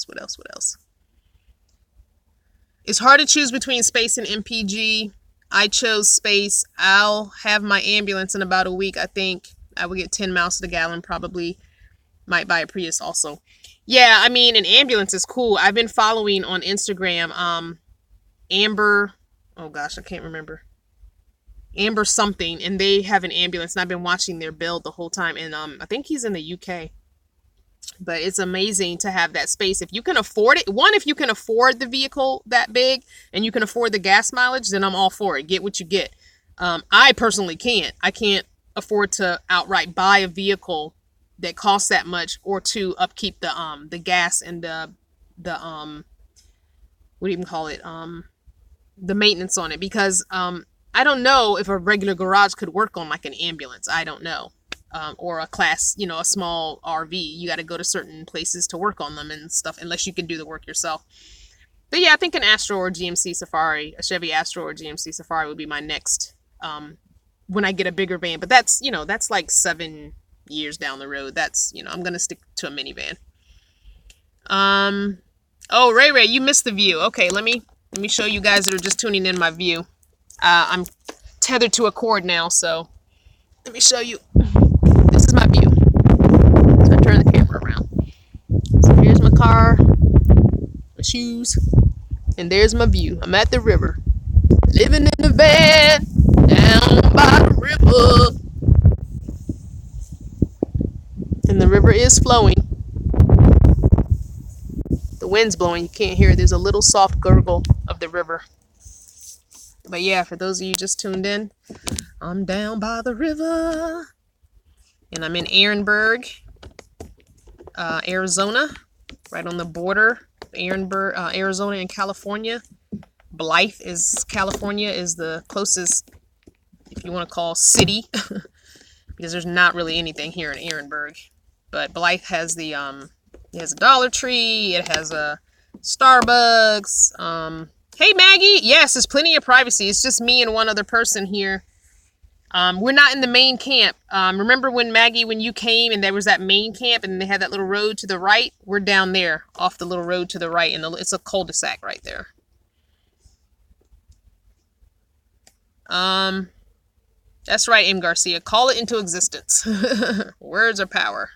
What else? It's hard to choose between space and MPG. I chose space. I'll have my ambulance in about a week. I think I will get 10 miles to the gallon. Probably might buy a Prius also. Yeah, I mean, an ambulance is cool. I've been following on Instagram, Amber. Oh gosh, I can't remember. Amber something, and they have an ambulance, and I've been watching their build the whole time. And I think he's in the UK. But it's amazing to have that space. If you can afford it, if you can afford the vehicle that big and you can afford the gas mileage, then I'm all for it. Get what you get. I personally can't. I can't afford to outright buy a vehicle that costs that much, or to upkeep the gas and the what do you even call it? The maintenance on it, because I don't know if a regular garage could work on like an ambulance. I don't know. Or a class, you know, a small RV. You got to go to certain places to work on them and stuff, unless you can do the work yourself. But yeah, I think an Astro or GMC Safari, a Chevy Astro or GMC Safari would be my next when I get a bigger van. But that's, you know, that's like 7 years down the road. That's, you know, I'm going to stick to a minivan. Oh, Ray, you missed the view. Okay, let me show you guys that are just tuning in my view. I'm tethered to a cord now, so let me show you. This is my view. So I turn the camera around. So here's my car, my shoes, and there's my view. I'm at the river, living in the van down by the river, and the river is flowing. The wind's blowing. You can't hear it. There's a little soft gurgle of the river. But yeah, for those of you just tuned in, I'm down by the river, and I'm in Ehrenberg, Arizona, right on the border of Ehrenberg, Arizona and California. Blythe is California is the closest, if you want to call, city, because there's not really anything here in Ehrenberg. But Blythe has the it has a Dollar Tree, it has a Starbucks. Hey Maggie, yes, there's plenty of privacy. It's just me and one other person here. We're not in the main camp. Remember when Maggie, when you came and there was that main camp and they had that little road to the right? We're down there off the little road to the right, and it's a cul-de-sac right there. That's right, M. Garcia. Call it into existence. Words are power.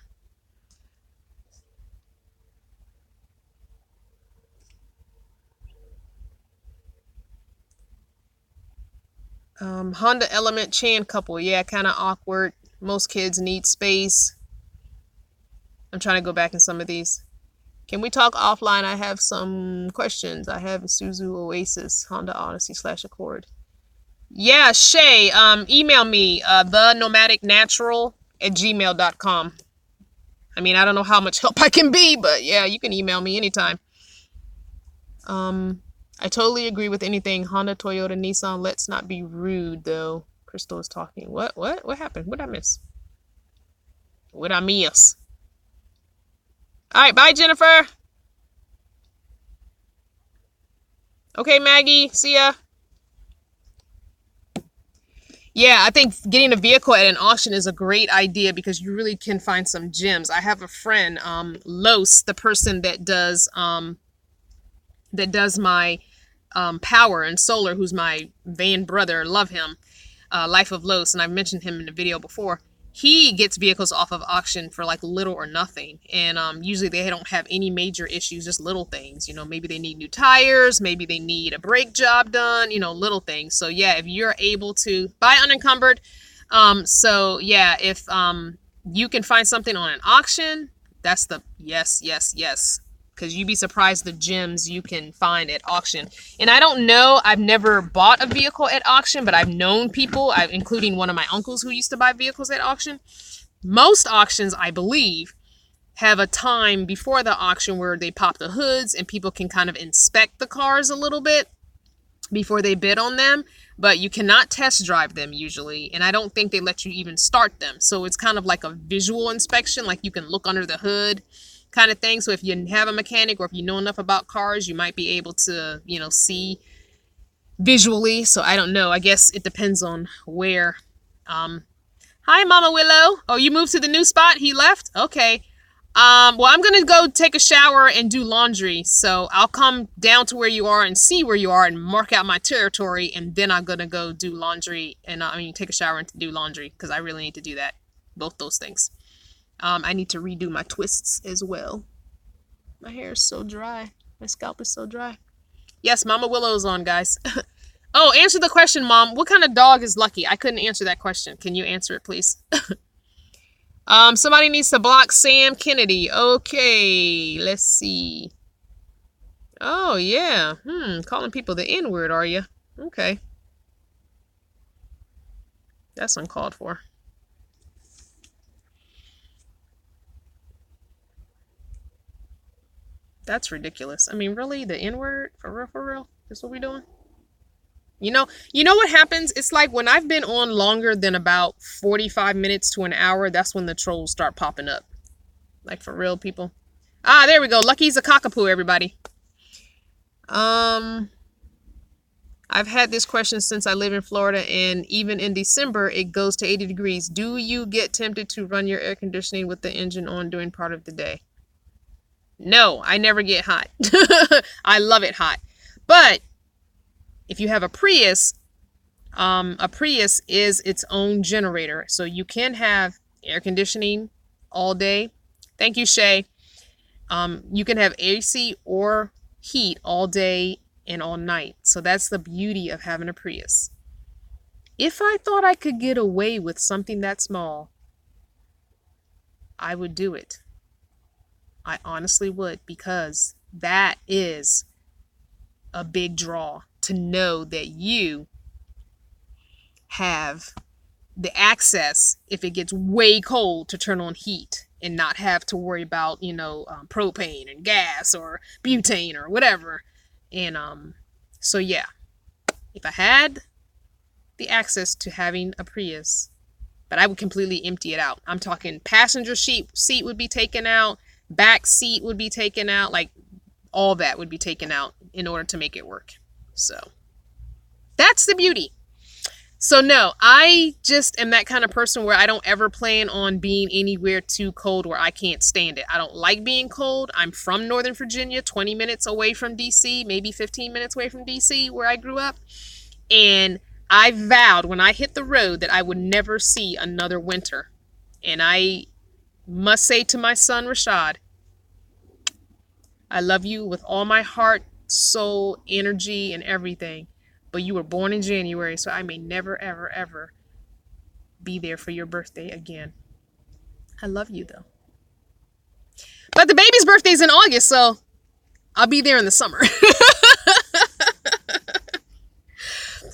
Honda Element Chan couple. Yeah, kind of awkward. Most kids need space. I'm trying to go back in some of these. Can we talk offline? I have some questions. I have Isuzu Oasis, Honda Odyssey / Accord. Yeah, Shay, email me, thenomadicnatural@gmail.com. I mean, I don't know how much help I can be, but yeah, you can email me anytime. I totally agree with anything Honda, Toyota, Nissan. Let's not be rude, though. Crystal is talking. What happened? What did I miss? What did I miss? All right, bye, Jennifer. Okay, Maggie, see ya. Yeah, I think getting a vehicle at an auction is a great idea because you really can find some gems. I have a friend, Los, the person that does my power and solar, who's my van brother. Love him. Life of Los, and I've mentioned him in the video before. He gets vehicles off of auction for like little or nothing, and usually they don't have any major issues, just little things. You know, maybe they need new tires, maybe they need a brake job done. You know, little things. So yeah, if you're able to buy unencumbered, so yeah, if you can find something on an auction, that's the yes. Because you'd be surprised the gems you can find at auction. And I don't know, I've never bought a vehicle at auction, but I've known people, including one of my uncles who used to buy vehicles at auction. Most auctions, I believe, have a time before the auction where they pop the hoods and people can kind of inspect the cars a little bit before they bid on them. But you cannot test drive them usually, and I don't think they let you even start them. So it's kind of like a visual inspection, like you can look under the hood kind of thing. So if you have a mechanic or if you know enough about cars, you might be able to, you know, see visually. So I don't know. I guess it depends on where. Hi, Mama Willow. Oh, you moved to the new spot? He left? Okay. Well, I'm going to go take a shower and do laundry. So I'll come down to where you are and see where you are and mark out my territory. And then I'm going to go do laundry and take a shower and do laundry because I really need to do that. Both those things. I need to redo my twists as well. My hair is so dry. My scalp is so dry. Yes, Mama Willow's on, guys. Oh, answer the question, Mom. What kind of dog is Lucky? I couldn't answer that question. Can you answer it, please? Somebody needs to block Sam Kennedy. Okay, let's see. Oh, yeah. Calling people the N-word, are you? Okay. That's uncalled for. That's ridiculous. I mean, really? The N-word? For real? That's what we doing? You know what happens? It's like when I've been on longer than about 45 minutes to an hour, that's when the trolls start popping up. Like for real, people. Ah, there we go. Lucky's a cockapoo, everybody. I've had this question since I live in Florida, and even in December, it goes to 80 degrees. Do you get tempted to run your air conditioning with the engine on during part of the day? No, I never get hot. I love it hot. But if you have a Prius is its own generator. So you can have air conditioning all day. Thank you, Shay. You can have AC or heat all day and all night. So that's the beauty of having a Prius. If I thought I could get away with something that small, I would do it. I honestly would, because that is a big draw to know that you have the access, if it gets way cold, to turn on heat and not have to worry about, propane and gas or butane or whatever. And so yeah, if I had the access to having a Prius, but I would completely empty it out. I'm talking passenger seat would be taken out, back seat would be taken out, like all that would be taken out in order to make it work. So that's the beauty. So no, I just am that kind of person where I don't ever plan on being anywhere too cold where I can't stand it. I don't like being cold. I'm from Northern Virginia, 20 minutes away from DC, maybe 15 minutes away from DC where I grew up. And I vowed when I hit the road that I would never see another winter. And I must say to my son, Rashad, I love you with all my heart, soul, energy, and everything. But you were born in January, so I may never, ever, ever be there for your birthday again. I love you, though. But the baby's birthday's in August, so I'll be there in the summer.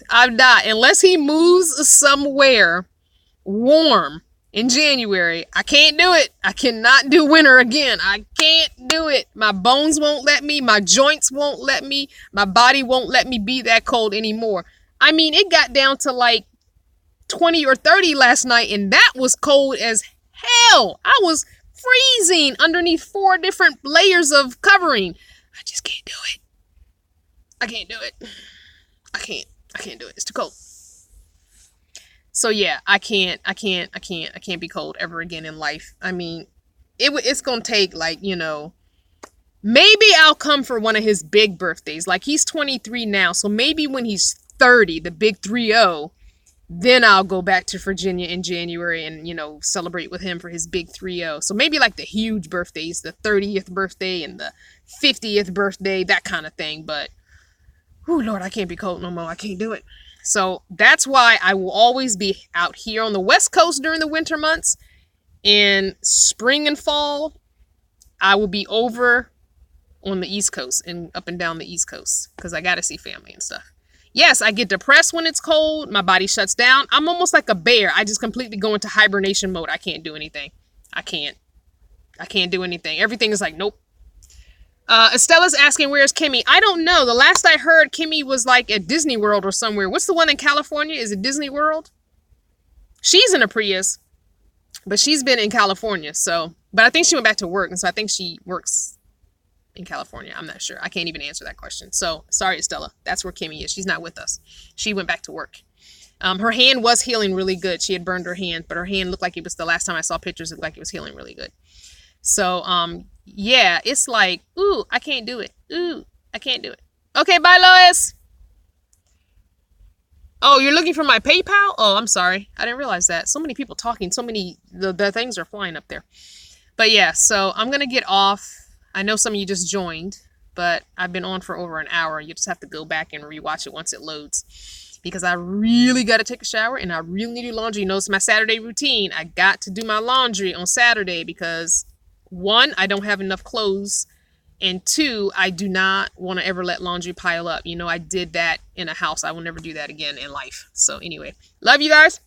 I'm not. Unless he moves somewhere warm in January, I can't do it. I cannot do winter again. I can't do it. My bones won't let me. My joints won't let me. My body won't let me be that cold anymore. I mean, it got down to like 20 or 30 last night, and that was cold as hell. I was freezing underneath 4 different layers of covering. I just can't do it. I can't do it. I can't do it. It's too cold. So yeah, I can't be cold ever again in life. I mean, it's going to take like, maybe I'll come for one of his big birthdays. Like he's 23 now. So maybe when he's 30, the big 3-0, then I'll go back to Virginia in January and, celebrate with him for his big 3-0. So maybe like the huge birthdays, the 30th birthday and the 50th birthday, that kind of thing. But, oh Lord, I can't be cold no more. I can't do it. So that's why I will always be out here on the West Coast during the winter months. In spring and fall, I will be over on the East Coast and up and down the East Coast because I got to see family and stuff. Yes, I get depressed when it's cold. My body shuts down. I'm almost like a bear. I just completely go into hibernation mode. I can't do anything. I can't do anything. Everything is like, nope. Estella's asking, where's Kimmy? I don't know. The last I heard, Kimmy was like at Disney World or somewhere. What's the one in California? Is it Disney World? She's in a Prius, but she's been in California. So, but I think she went back to work. And so I think she works in California. I'm not sure. I can't even answer that question. So sorry, Estella. That's where Kimmy is. She's not with us. She went back to work. Her hand was healing really good. She had burned her hand, but her hand looked like it was, the last time I saw pictures, it looked like it was healing really good. So, yeah, it's like, ooh, I can't do it. Ooh, I can't do it. Okay, bye, Lois. Oh, you're looking for my PayPal? Oh, I'm sorry. I didn't realize that. So many people talking. So many, the things are flying up there. But yeah, so I'm going to get off. I know some of you just joined, but I've been on for over an hour. You just have to go back and rewatch it once it loads. Because I really got to take a shower and I really need to do laundry. You know, it's my Saturday routine. I got to do my laundry on Saturday because 1, I don't have enough clothes, and 2, I do not want to ever let laundry pile up. I did that in a house. I will never do that again in life. So anyway, love you guys.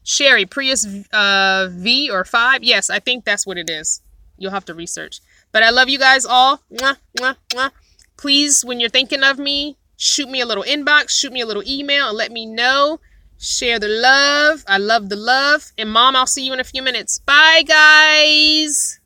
Sherry, Prius V or 5? Yes, I think that's what it is. You'll have to research. But I love you guys all. Mwah, mwah, mwah. Please, when you're thinking of me, shoot me a little inbox, shoot me a little email, and let me know. Share the love. I love the love. And Mom, I'll see you in a few minutes. Bye, guys.